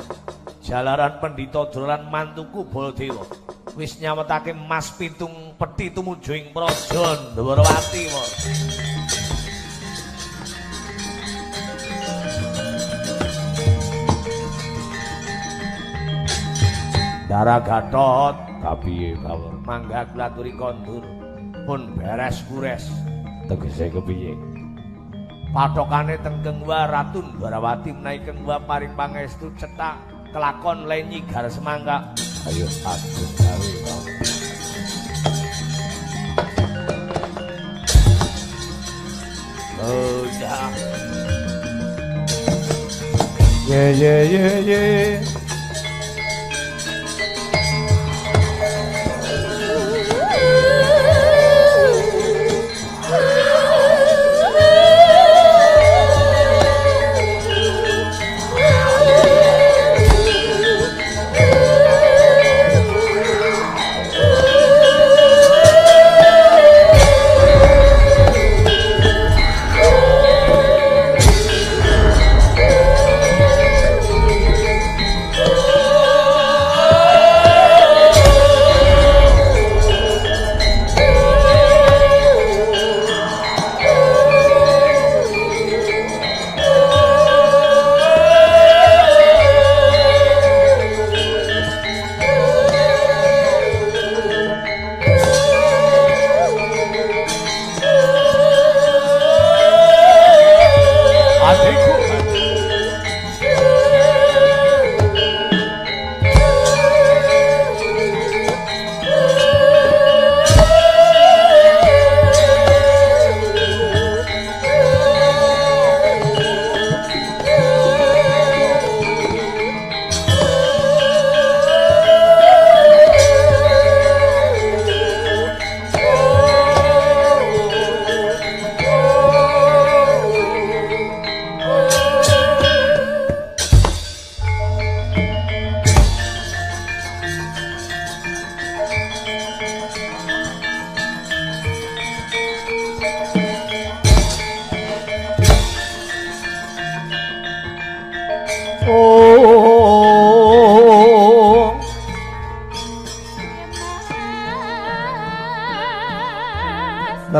jalaran pendhita dolan mantuku Baladewa wis nyawetake Mas Pitung Peti tumuju ing Praja Ndrawati Dara Gatot kapiye bawur mangga kula aturi kondur pun beres kures tegese kepiye patokane teng Kengwa Ratu Dwarawati menawi Kengwa paring pangestu cetak kelakon lenyi gar semangka ayo aduh gawe oh ya ye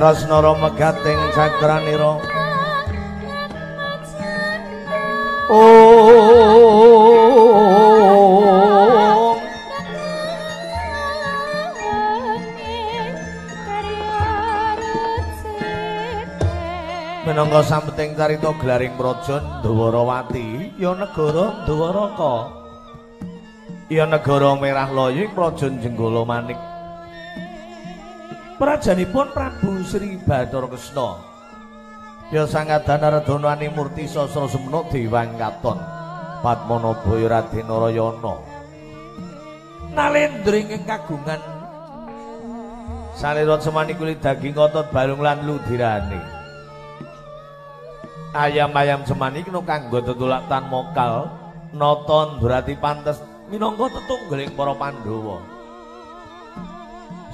Tresnara megating cakranira minangka sampeting carita Glaring Praja Dwarawati ya negara Dwaraka ya negara Merah Loying Praja Jenggala Manik prajanipun Prabu Sri Bathara Kresna ya sangadan Redonani Murti Sasra Semana Dewang Katon Padmanabaya Raden Narayana nalendring ing kagungan salira semani kulit daging otot balung lan ludirane ayam-ayam semani kena kanggo tetulak tan mokal nata ndurati pantes minangka tetunggaling para Pandhawa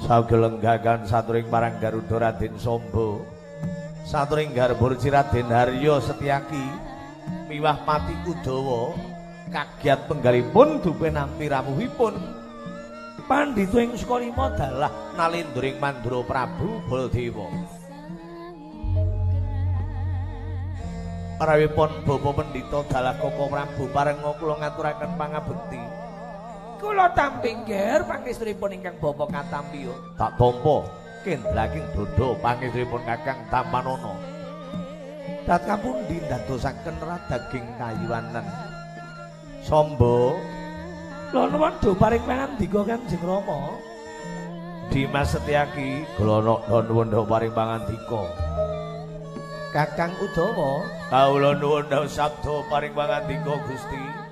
sagelenggagan saturing parang Garuda Raden Samba saturing garbur Raden Harya Setyaki miwah Pati Kudawa kagiat penggalipun dupe nampi rawuhipun pandhita ing Sukalima dalah nalendring Mandura Prabu Baladewa rawipun Bapa Pendhita dalah Koko Prabu parenga kula ngaturaken pangabekti kula tampi ngger pangestripun ingkang Bapa Katampiya tak tampa kendlaking dodo pangestripun Kakang Tamanana dat kapundi ndadosaken daging kayuwanen Samba lha nuwun do paring pangandika Kanjeng Rama Dimas Setyaki kula nuwun do paring pangandika Kakang Udawa kawula nuwun do sabda paring pangandika Gusti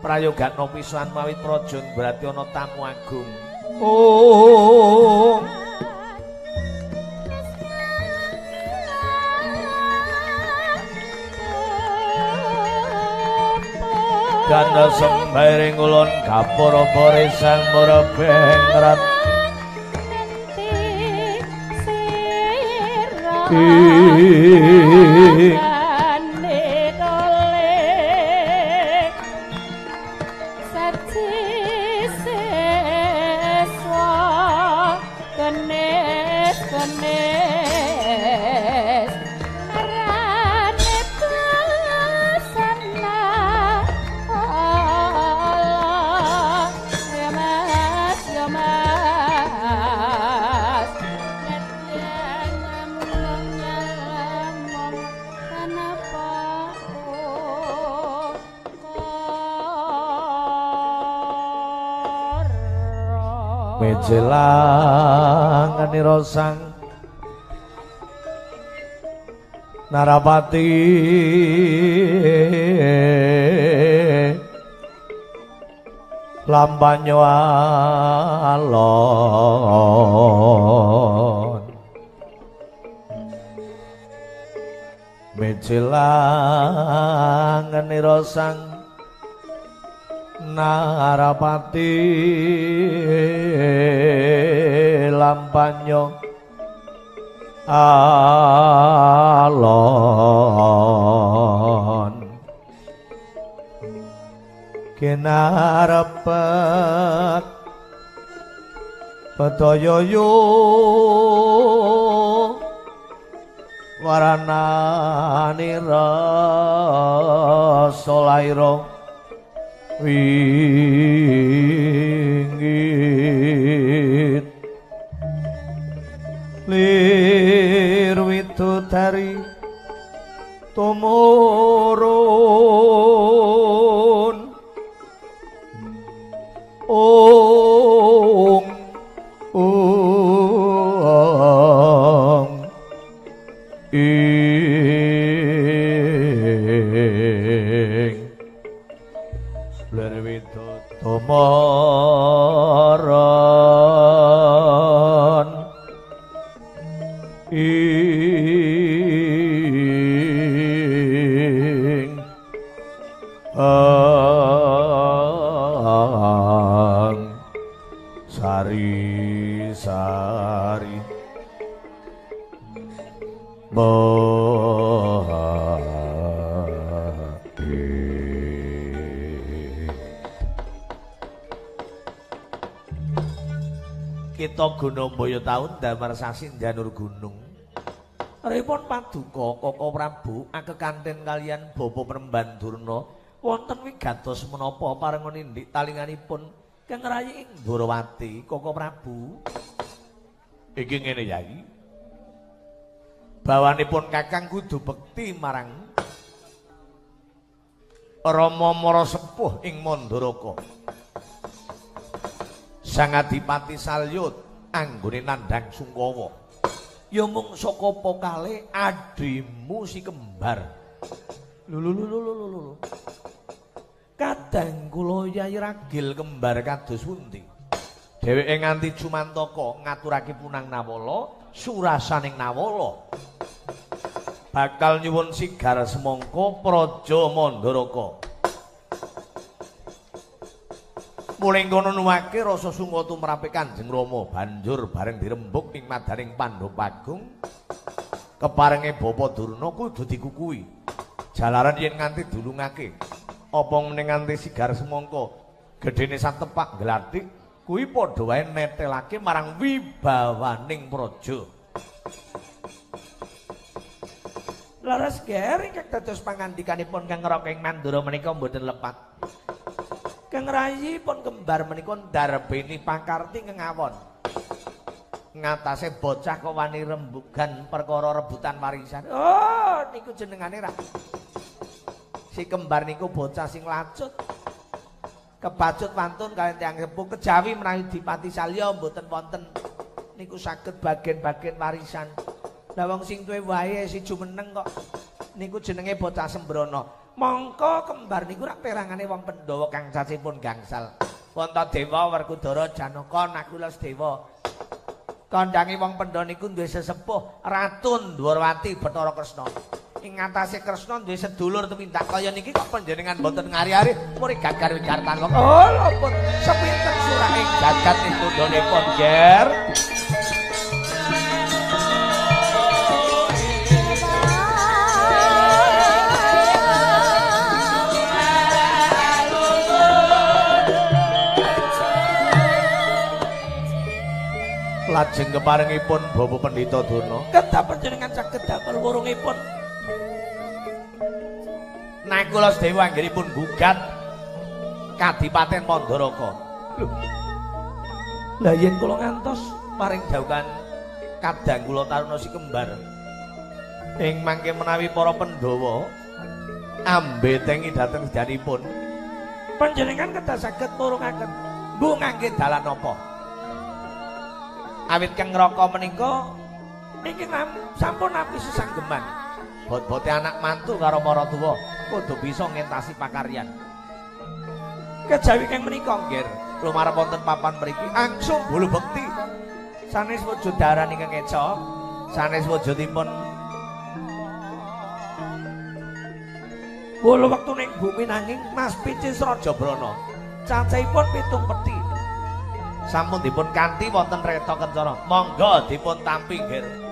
prayogatna pisan mawit praja berarti ana tamu agung. Oh. Ganda sembaring ulun kapura boresang murebeng rat. mejelanganira sang Narapati lampanyo alon mejelanganira sang Narapati lampanyo alon kinarepet Badayoyo warananira solaira winggit lir widodari tumurun ong ing lir widodari tumurun ing sari-sari kita Gunung taun damar sasi janur gunung ripun paduka Koko Prabu akekanten kalian Bapa Premban Durna wonten wigatos menapa parengon indik talinganipun Kang Rayi ing Ndrawati Koko Prabu iki ngene Yai bawanipun Kakang kudu bekti marang Rama Mara Sepuh ing Mandaraka Sang Adipati Salyut anggone nandhang Sungkawa ya mung saka pokale adimu si kembar lho kadang kula Yai Ragil kembar kados pundi dheweke nganti Jumantaka ngaturake punang Nawala surasaning Nawala bakal nyuwun sigar semangka Praja Mandaraka mulih kono nuwake rasa sunga tumrape Kanjeng Rama banjur bareng dirembuk ing madaning Pandopagung keparenge Bapa Durna kudu dikukuhi jalaran yen nganti dulungake apa meneng nganti sigar semangka gedene satepak glathik kuwi padha wae netelake marang wibawaning praja laras kering kang dados pangandikanipun Kang Raka ing Mandura menika mboten lepat Kang Rayi pun kembar menika ndarbeni pakarti ngawon. Ngatasé bocah kok wani rembugan perkara rebutan warisan. Oh, niku jenengane ra. Si kembar niku bocah sing lacut. Kebacut wantun kaliyan tiyang sepuh kejawi menawi Dipati Salya mboten wonten niku saged bagen-bagen warisan. Lah wong sing tuwe wae si jumeneng kok niku jenenge bocah sembrono. Mongko kembar niku rak perangane wong Pandhawa kang cacipun gangsal. Wantadewa Werkudara Janaka Nakula Sedewa. Kandhange wong Pandhawa niku duwe sesepuh Ratu Ndrawati Bathara Kresna. Ing ngatasé Kresna duwe sedulur tumindak kaya niki kok panjenengan mboten ngari-ari murid gagar wigartan kok. Oh, lapun sepinten surah ing jagat ing tundhonipun, Ger. Lajeng keparengipun Bapak Pendhita Durna kedah panjenengan saged damel wurungipun Nakula Sedewa anggenipun gugat Kadipaten Mandaraka. Lah yen kula ngantos paring dhawuhan kadang kula taruna si kembar ing mangke menawi para Pandhawa ambetengi dhateng sedanipun panjenengan kedah saged nurungaken nggo ngangge dalan apa Awit kang ngraka menika niki sampun nampi sesanggeman. Bot-bote anak mantu karo maratuwa kudu bisa ngentasi pakaryan. Kejawi kang menika nggih lumarep wonten papan mriki angsung bulu bekti. Sanes wujud daran ingkang keca, sanes wujudipun bulu wektu ning bumi nanging Mas Picis Rajabrana. Cacahipun 7 peti. Sampun dipun kanthi wonten reta kencana. Monggo dipun tampi nggih.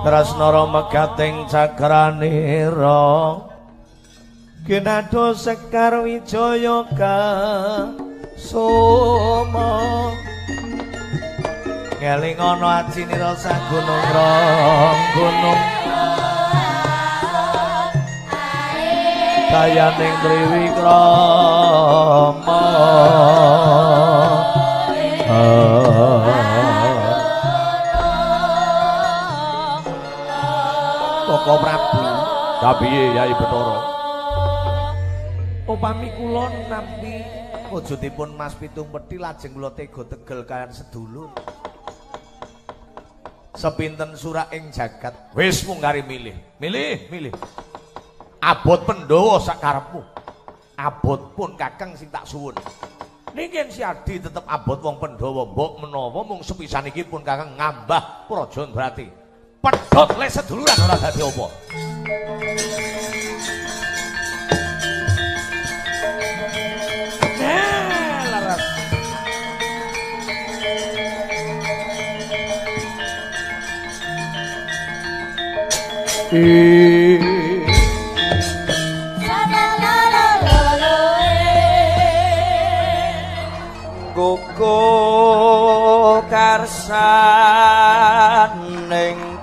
Tresnara megating cakranira kinadha Sekar Wijaya ka soma ngeling ana ajinira sang gunung rong gunung kayaning Triwikrama Koko Prabu kapiye Yai Bathara upami kula nampi wujudipun Mas Pitung Peti lajeng kula tega tegel kaliyan sedulur sepinten surak ing jagat wis mungkari milih abot Pandhawa sakarepmu abot pun Kakang sing tak suwun niki yen siadi tetep abot wong Pandhawa mbok menawa mung sepisan iki pun Kakang ngambah praja berarti pedhot le seduluran ora dadi apa. Laras. Gugu karsaning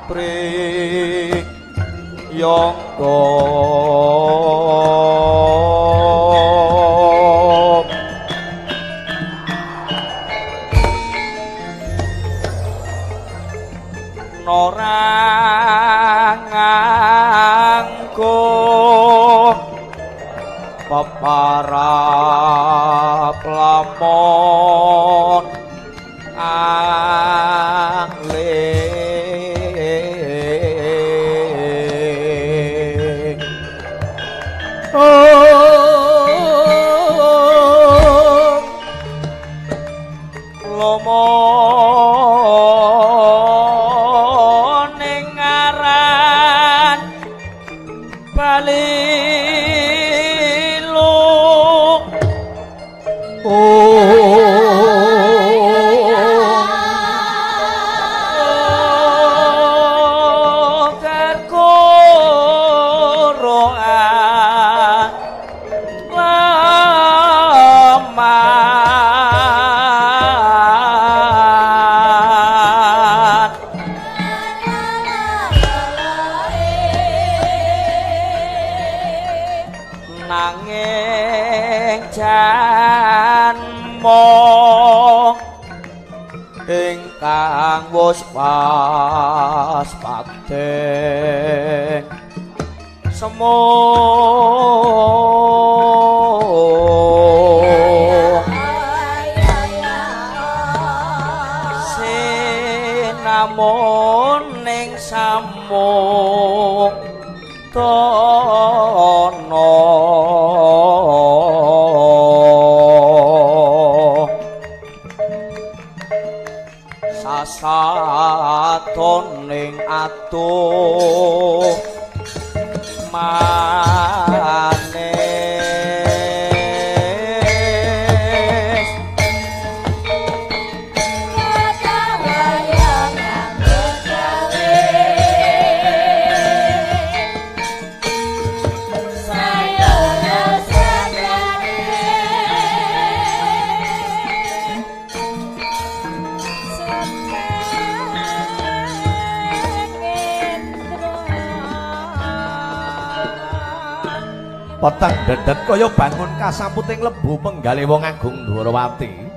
prik yangga noranganggo peparap lamon ingkang wis pas pating semo sinamun ning samung tono satoning atuh manis peteng dedet kaya bangun kasaputing lebu penggale wong agung Dwarawati.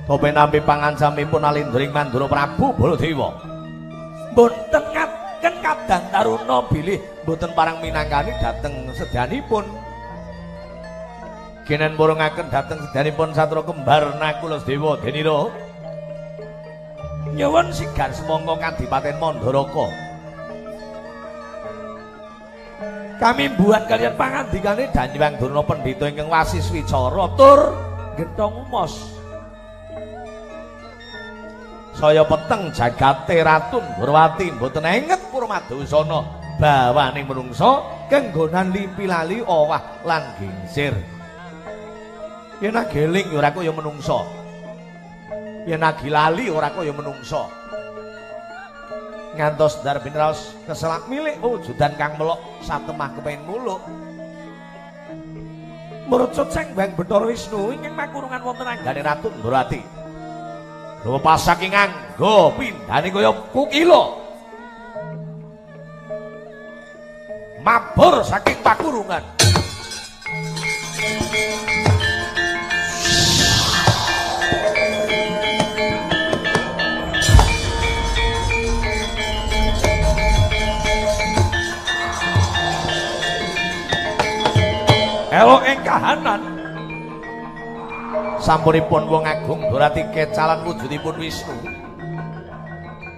Tope nampi pangancamipun alindring Mandura Prabu Baladewa. Mboten ngaken kadang taruna bilih mboten parang minangkani dhateng sedyanipun. Kenen murungaken dhateng sedyanipun Satra Kembar Nakuladewa Denira. Nyuwun sigar semangka Kadipaten Mandaraka. Kami mbuhan kalian pangandikane Danyang Durna Pendhita ingkang wasis wicara tur gethong umos. Saya peteng jagate Ratu Dwarawati mboten enget Purmadosana bawane menungsa kenggonan limpi lali owah lan gingsir. Yen ageling ora kaya menungsa. Yen agi lali ora kaya menungsa. Ngantos darbin raos keselak milik wujudan kang melok satemah kepengin muluk. Murcut Senggang Bathara Wisnu ingkang makurungan wonten anggane Ratu Dwarawati. Rupa saking angga pindhane kaya kukila. Mabur saking pakurungan. Elok ing kahanan sampunipun wong agung Dwarawati kecalan wujudipun Wisnu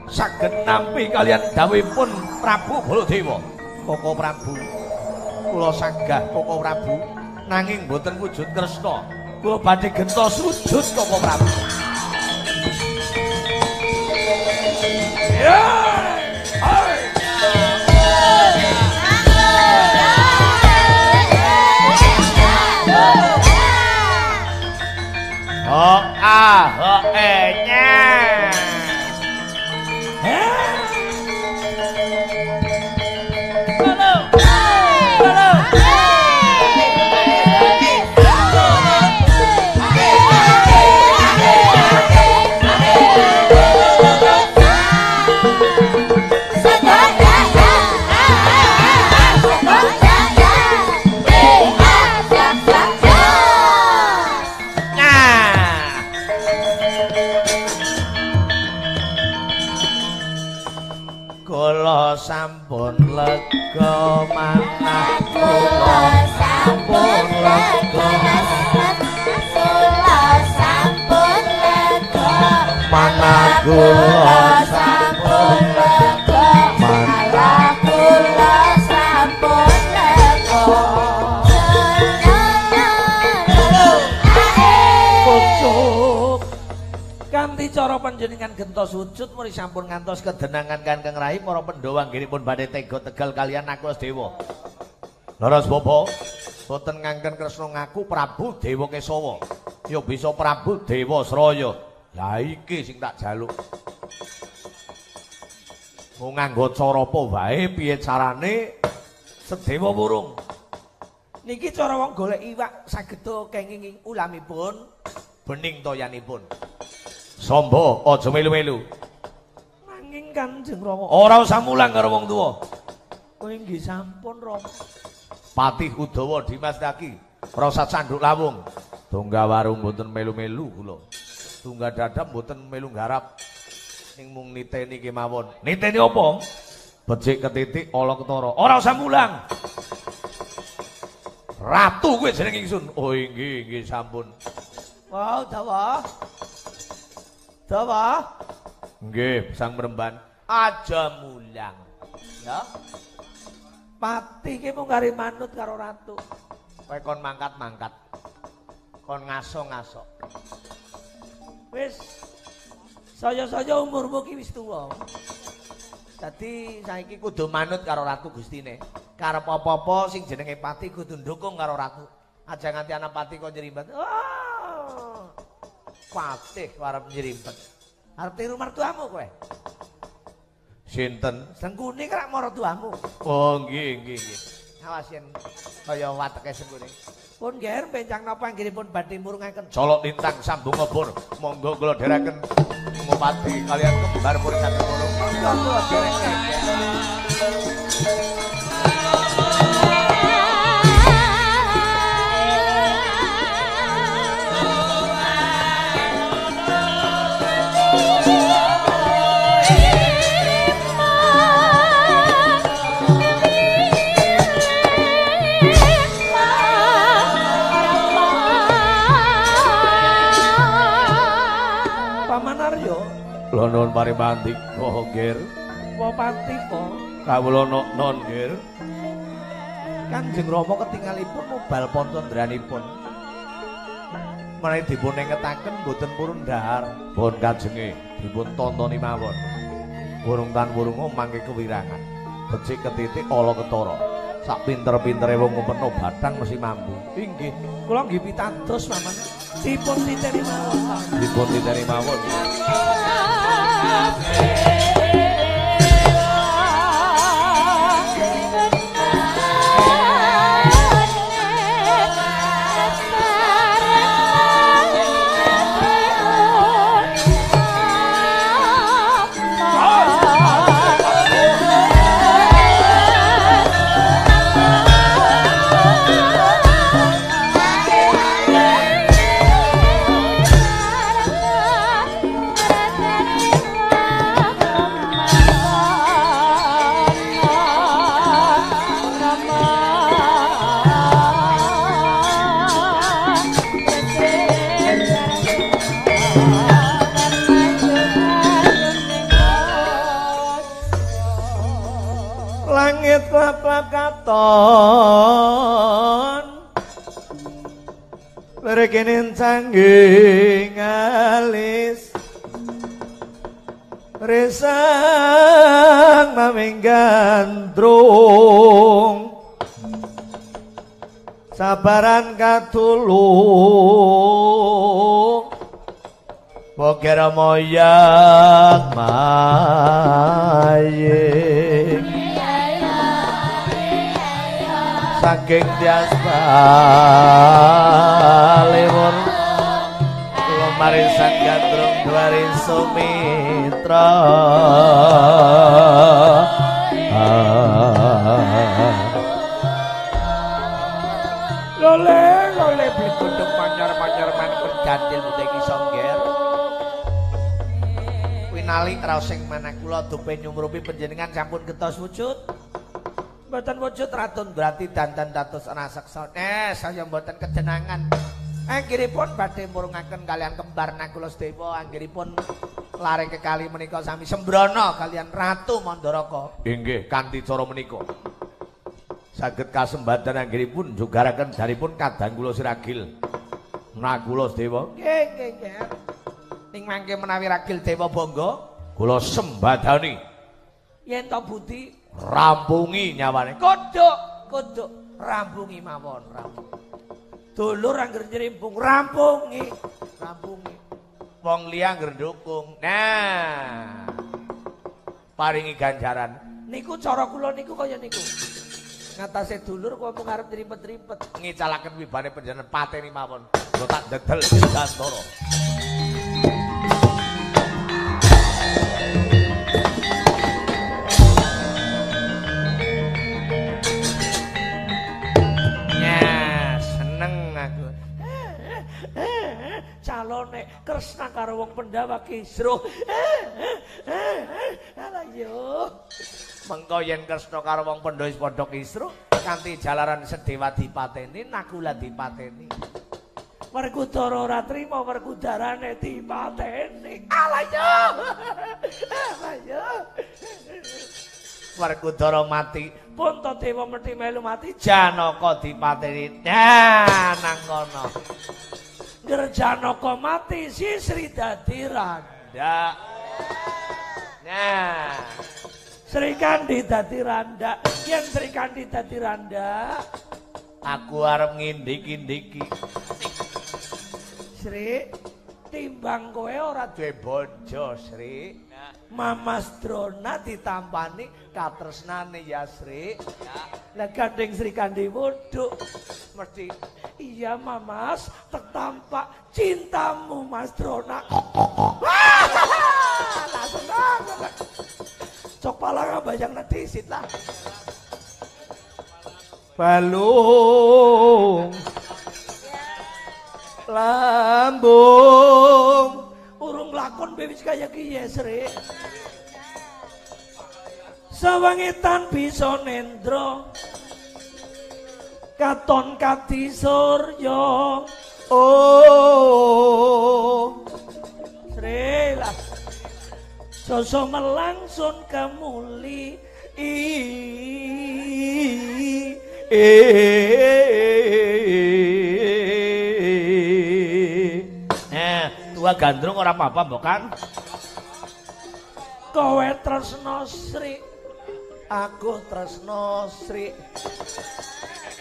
saged nampi kalian dawuhipun Prabu Baladewa. Koko Prabu, kula sagah Koko Prabu, nanging boten wujud Kresna. Kula badhe genta sujud Koko Prabu. Ya! Oh ah oh nya. Sampun lega manah kula sampun lega kula sampun lega manah kula sampun lega manah kula sampun lega pucuk kanthi cara panjenengan genta sujud mari sampun ngantos kedenangan Kanjeng Rai para Pandhawa anggenipun badhe tega tegal kalian Nakuladewa. Laras Bapa boten ngangken Kresna ngaku Prabu Dewa Kesawa. Ya bisa Prabu Dewa Sraya. Lah iki sing tak jaluk. Wong nganggo cara apa wae piye carane Sedewa Wurung. Niki cara wong golek iwak sageda kenging ulamipun bening toyanipun. Samba aja melu-melu. Nanging Kanjeng Rama ora usah mulang karo wong tuwa. Kowe nggih sampun Rama. Patih Udawa Dimas Daki, Rasa Canduk Lawung. Tungga warung mboten melu-melu kula. Tungga dadap mboten melu garap. Ning mung niteni kemawon. Niteni apa? Becik ketitik ala ketara. Ora usah mulang. Ratu kowe jeneng ingsun. Oh nggih sampun. Wow, Dawa. Dawa. Nggih, Sang Mremban. Aja mulang. Ya. Pati ki mung kari manut karo ratu. Kowe kon mangkat-mangkat. Kon ngaso-ngaso. Wis saya-saya umurmu ki wis tuwa. Dadi saiki kudu manut karo ratu Gustine. Karep apa-apa sing jenenge pati kudu ndukung karo ratu. Aja nganti ana pati kok nyerimpet. Oh. Patih arep nyerimpet. Arep tiru mertuamu kowe. Sinten? Sengkuni krak maratuamu. Oh nggih. Awas yen kaya wateke Sengkuni. Pun ger pencang napa anggenipun badhe murungaken colok lintang sambung obor. Monggo kula dherekaken Ngupati kalian kembar pun saged murung. Monggo kula dherekaken. Kula nuwun parimantik, oh nggih. Apa pantika? Kawula non nggih. Kanjeng Rama ketingalipun mubal pontondranipun. Menawi dipun ingetaken boten purun dahar, pun kajenge dipun tontoni mawon. Burung tan burung mangke kewirangan. Becik ketitik ala ketara. Sak pinter-pintere wong ngumpetno bathang mesti mambu. Inggih, kula nggih pitados paman. Dipun titeni mawon. Dipun titeni mawon. Langit klap-klap katon Rekinin canggih alis Resang maming gandrung Sabaran katulung Bokera moyak maying Saking tias balimur Kula marisan gandrung duari sumitra Lole beli gunung pancar-pancar man berjandil muteki songger Winali raosing manah kula dupe nyumrupi panjenengan sampun getos wujud Mboten wujud ratun berarti dandan dados rasaksa. Saya mboten kejenangan. Anggiripun badhe murungaken kalian kembar Nakula Sedewa, anggiripun lare kekali menika sami sembrono kalian Ratu Mandaraka. Inggih, kanthi cara menika. Saged kasembadan anggiripun jugaraken jaripun kadang kula siragil. Nakula Sedewa. Nggih, nggih, nggih. Ning mangke menawi ragil dewa bangga, kula sembadani. Yen to budi rampungi nyawane. Kodhok rampungi mawon, rampungi. Dulur angger nyrimpung rampungi. Wong liya angger ndukung. Nah. Paringi ganjaran. Niku cara kula niku kaya niku. Ngatasé dulur kok mung arep nripet-ripet. Ngicalaken wibane panjenengan pateni mawon. Kula tak dedel Dirgantara. Calone Kresna karo wong Pandhawa kisruh. Alah yo. Mengko yen Kresna karo wong Pandhawa wis padha kisruh, kanthi jalaran Sedewa dipateni, Nakula dipateni. Werkudara ora trima, werkudarane dipateni. Alah yo. Alah yo. Werkudara mati, Puntadewa mesti melu mati, Janaka dipateni. Nah, nang kono. Janaka mati Sri dadi randa. Nah, Sri Kandi dadi randa. Yen Sri Kandi dadi randa, aku arep ngindik-indiki. Sri, timbang kowe ora duwe bojo, Sri. Mamas Drona ditampani katresnane ya, Sri. Lah gandeng Sri Kandi wuduk mesti iya Mamas, tertampak cintamu Mas Drona. Lah senang. Cok palang bayang disit lah. Balung lambung Urung lakon wis kaya kiye, Sri. Sawangitan bisa nendra katon kati surya. Oh Sri lah dosa melangsun kemuli tua gandrung ora apa-apa mbok kan kowe tresno Sri aku tresno Sri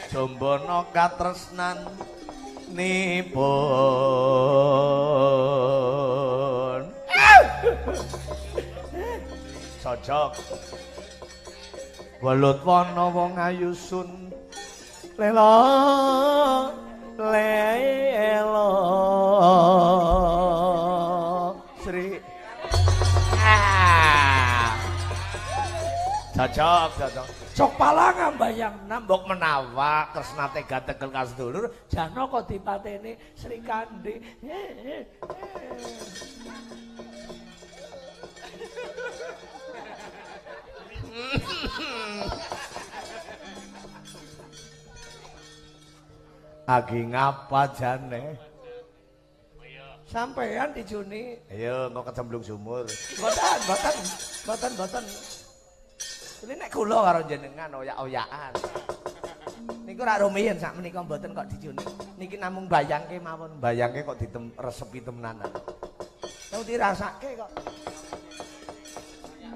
Jombana katresnan nipun Sojok welut wana wong ayu sun lela lelo Sri Cocok cok palang mbayang nambok menawa kresna tega tegel kasedulur Janaka dipateni Sri Kandi Agi ngapa jane? Sampean dijuni. Ayo engko kecemplung sumur. Mboten. Ini nek kula karo jenengan oyak-oyakan. Niku rak rumiyin sak menika mboten kok dijuni. Niki namung bayangke mawon, bayangke kok resepi temenanan. Tau dirasake kok.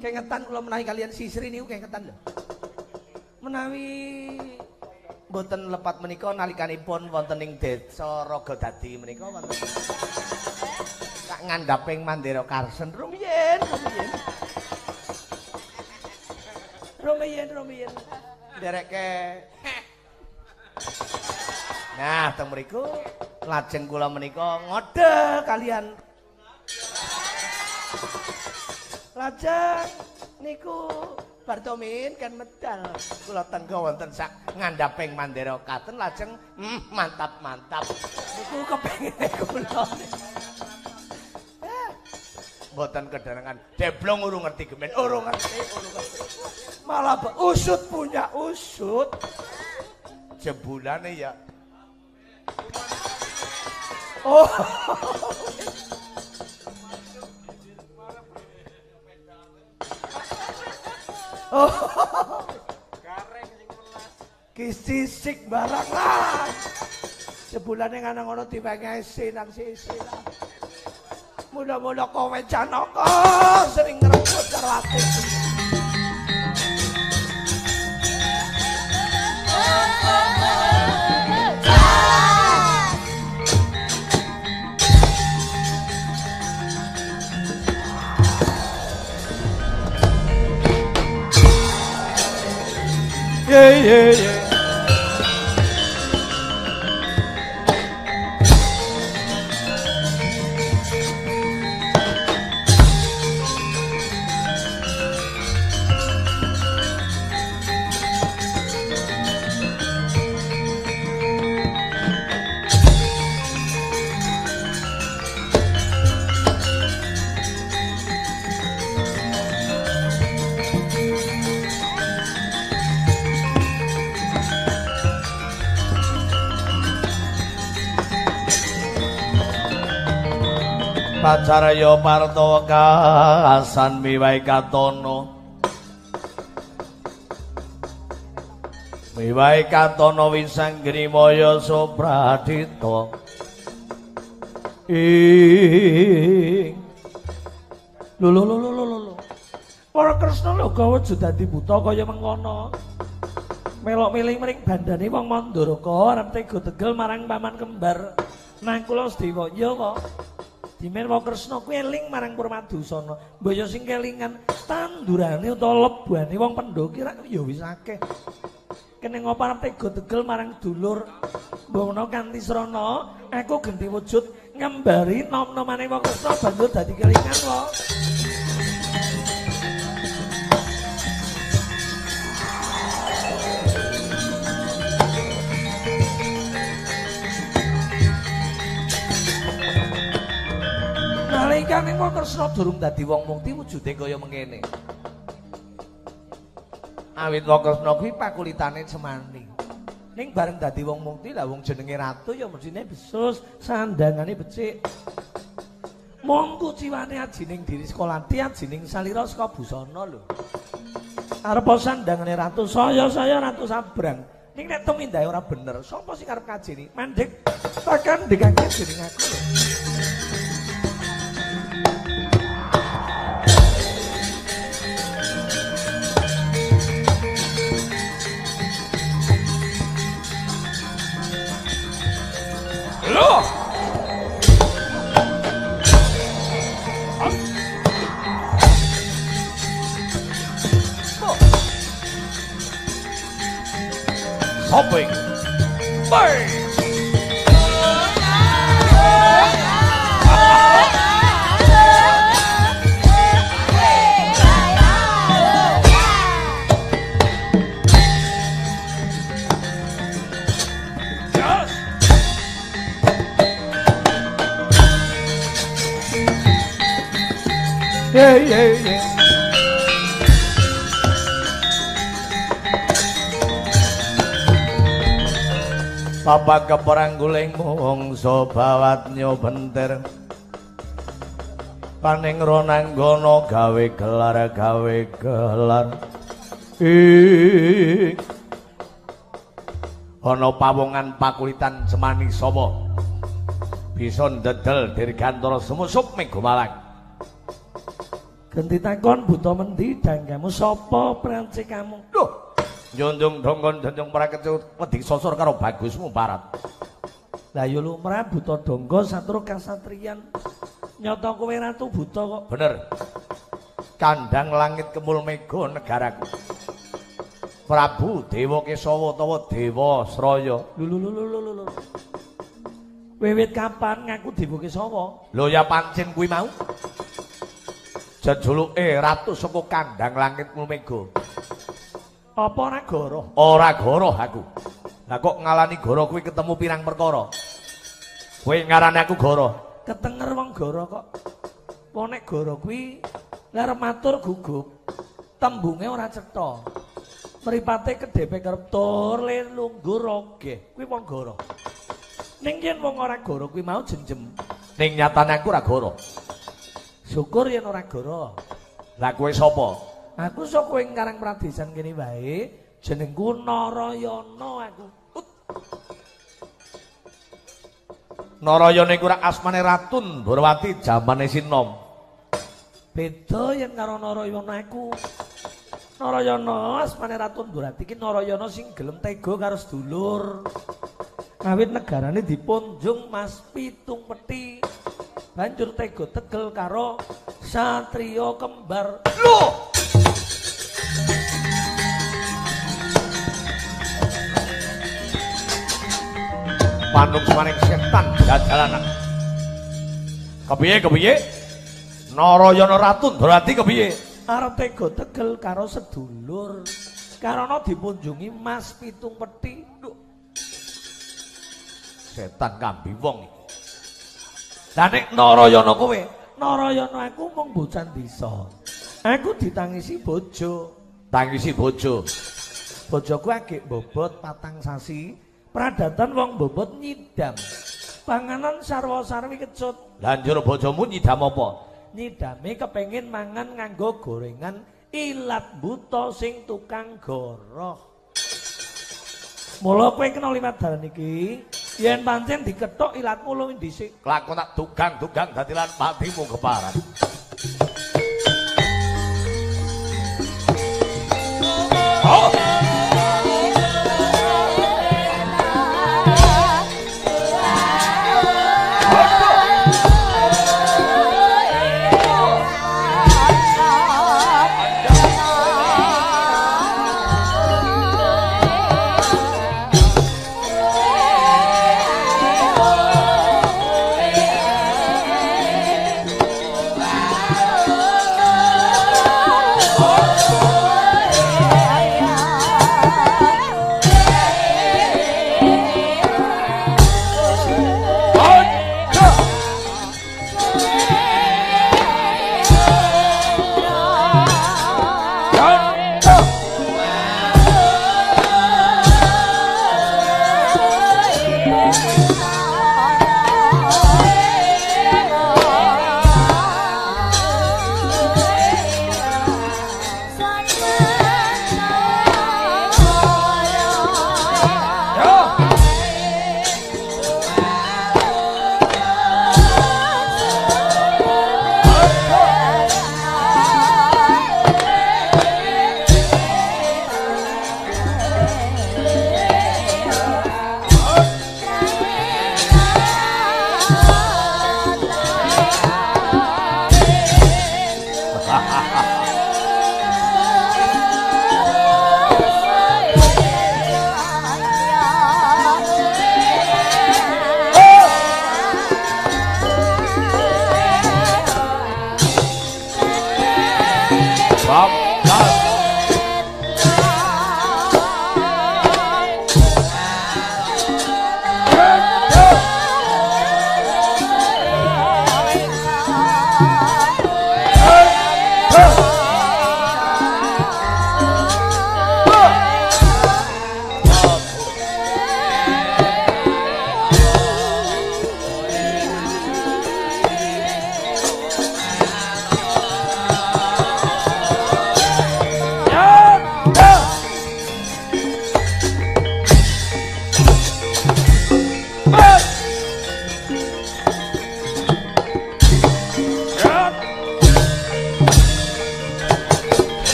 Kengetan kula menawi kalian Sisri niku kengetan lho. Menawi mboten lepat menika nalikanipun wonten ing Desa Ragadadi menika wonten sak ngandhaping Mandira Karsen rumiyin. Nderekke. Nah, teng mriku lajeng kula menika ngodhe kalian lajeng niku Bartomin kan medal kula tenggo wonten sak ngandhaping Mandira Katen lajeng mantap niku kepengine kula mboten kedarengan deblong urung ngerti gemen urung ngerti malah usut punya usut jebulane ya oh gareng sing melas kisisik barang lah sebulane ngana ngono diwengesi nang sisi lah mudah-mudah kowe Janaka sering ngerebut karo ati yeah. Pacarya Parto kasan miwai katono Wisanggrimaya Supradita lho para Kresna lho gawe dadi buta kaya mengkono melok miling mring bandane wong Mandharaka arep tega tegel marang paman kembar nang kula Sedewa ya kok dimen wong Kresna kuwi eling marang Purmadusana. Mbaya sing kelingan tandurane utawa lebane wong Pendhaki rak ya wis akeh. Kene ngopo arep tega tegel marang dulur. Mbana kanthi srana aku genti wujud ngembari nom-nomane wong Kresna banjur dadi kelingan kok. Nalikane wong Kresna durung dadi wong mukti wujude kaya mengene. Awit wong Kresna kuwi pakulitane cemani. Ning bareng dadi wong mukti lah wong jenenge ratu ya mesine besus, sandangane becik. Mong kuciwane ajining diri sekolah ajining salira saka busana lho. Arep sandangane ratu saya ratu sabrang. Ning nek tumindahe ora bener, sapa sing arep kajeni? Mandhek tekan ndekake jeneng aku lho. Loh! Hopping. Bang! Yeah. Papa keperangguling mungso bawat nyobenter paning ronanggono gawe gelar ana pawongan pakulitan semani sapa bisa ndedel dirgantara semusup Megomalang. Genti takon buta mendi danggamu sapa pranci kamu? Loh, njondong dongkon jonjong prakecut wedi sosor karo bagusmu parat. Lah ya lumrah buta donggo satur kasatriyan. Nyata kowe ratu buta kok. Bener. Kandang langit kemul mega negaraku. Prabu Dewa Kesawa utawa Dewa Sraya. Lho. Wiwit kapan ngaku Dewa Kesawa? Lho ya pancen kuwi mau. Jejuluke ratu saka kandang langit kemul mega. Apa ora goroh? Ora goroh aku. Lah kok ngalani goroh kuwi ketemu pirang perkara. Kowe ngarani aku goroh. Ketenger wong goroh kok. Wong nek goroh kuwi arep matur gugup. Tembunge ora cetha. Mripate kedhepe kerep tur lungguh rogeh. Kuwi wong goroh. Ning yen wong ora goroh kuwi mau jenjem. Ning nyatane aku ora goroh. Syukur yen ora goroh. Lah kowe sapa? Aku saka ing Karang Pradesan kene wae, jenengku Narayana aku. Narayana iku ora asmane Ratun Borawati jamane Sinom. Beda yen karo Narayana aku. Narayana asmane Ratun Borawati iki Narayana sing gelem tega karo sedulur. Awit negarane dipunjung Mas Pitung Peti. Banjur tega tegel karo satriya kembar. Loh! Panung semaning setan jajalanan. Kepiye? Narayana Ratun berarti kepiye? Arep tega tegel karo sedulur. Karana dipunjungi Mas Pitung Peti. Setan kambi wong iki. Lah nek Narayana kowe, Narayana aku mung bocah desa. Aku ditangisi bojo. Tangisi bojo. Bojoku agek bobot 4 sasi. Pradatan wong bobot nyidam. Panganan sarwa-sarwi kecut. Lanjur bojomu nyidam apa? Nyidame kepengin mangan nganggo gorengan ilat buta sing tukang goroh. Mula kowe kena liwat dalan iki, yen pancen dikethok ilatmu luwih dhisik. Lakon tak dugang-dugang dadi lan patimu keparan. Oh!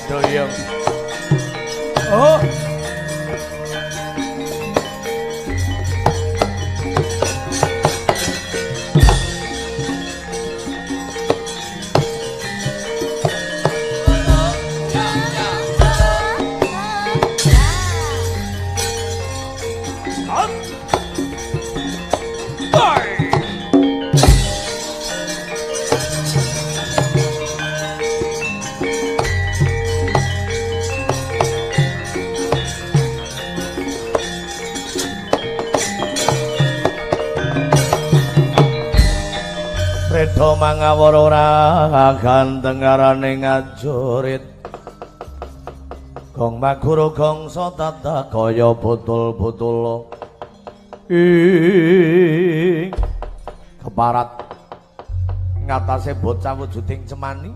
doyong. Oh. Reda mangawur ora ganteng arane ngajurit gong maguru gongso tata kaya butul-butul ing keparat ngatasé bocah wujuding cemani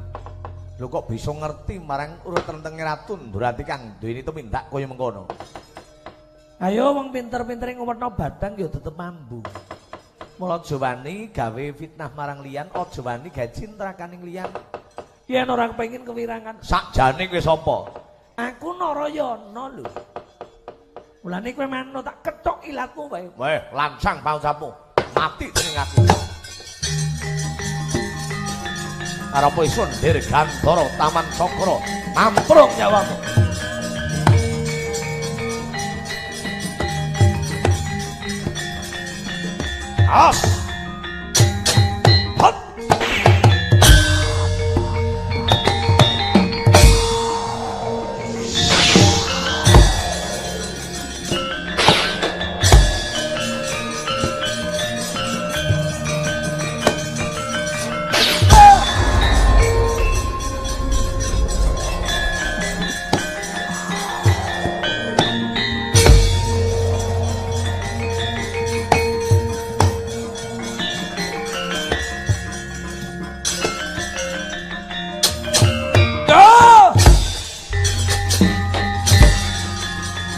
lho kok bisa ngerti marang urut rentenge ratun berarti kang duweni tumindak kaya mengkono. Ayo wong pinter-pinter ngumurno badang ya tetep mambu. Mula aja wani gawe fitnah marang liyan, aja wani gawe cintrakaning liyan. Yen ora kepengin kewirangan. Sakjane kowe sapa? Aku Narayana lho. Mulane kowe manut tak kethok ilatmu wae. Weh, lancang paucamu. Mati dening aku. Arepe sundir Gandhara Taman Cakra, namprung nyawamu. As. Hot.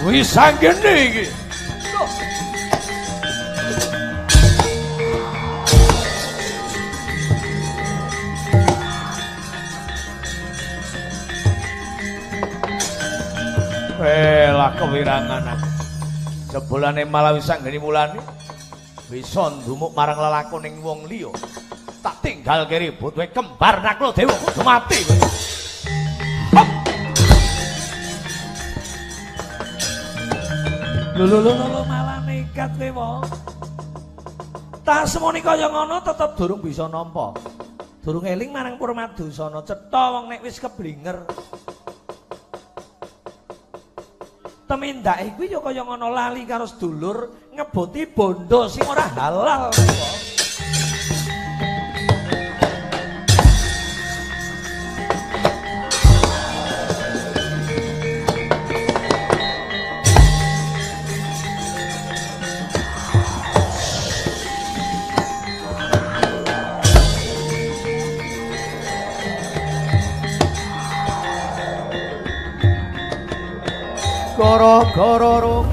Wis sanggene iki. Lah kewirangan aku. Jebulane malah wis sanggene mulane bisa ndumuk marang lelakoning wong liya. Tak tinggal ribut kowe kembar Nakula Dewa kudu mati kowe. Lho malah nekat kowe wong. Tak semoni kaya ngono tetep durung bisa nampa. Durung eling marang Purmadusana cetha wong nek wis keblinger. Temindake kuwi ya kaya ngono lali karo sedulur ngeboti bondo sing ora halal. Gara-gara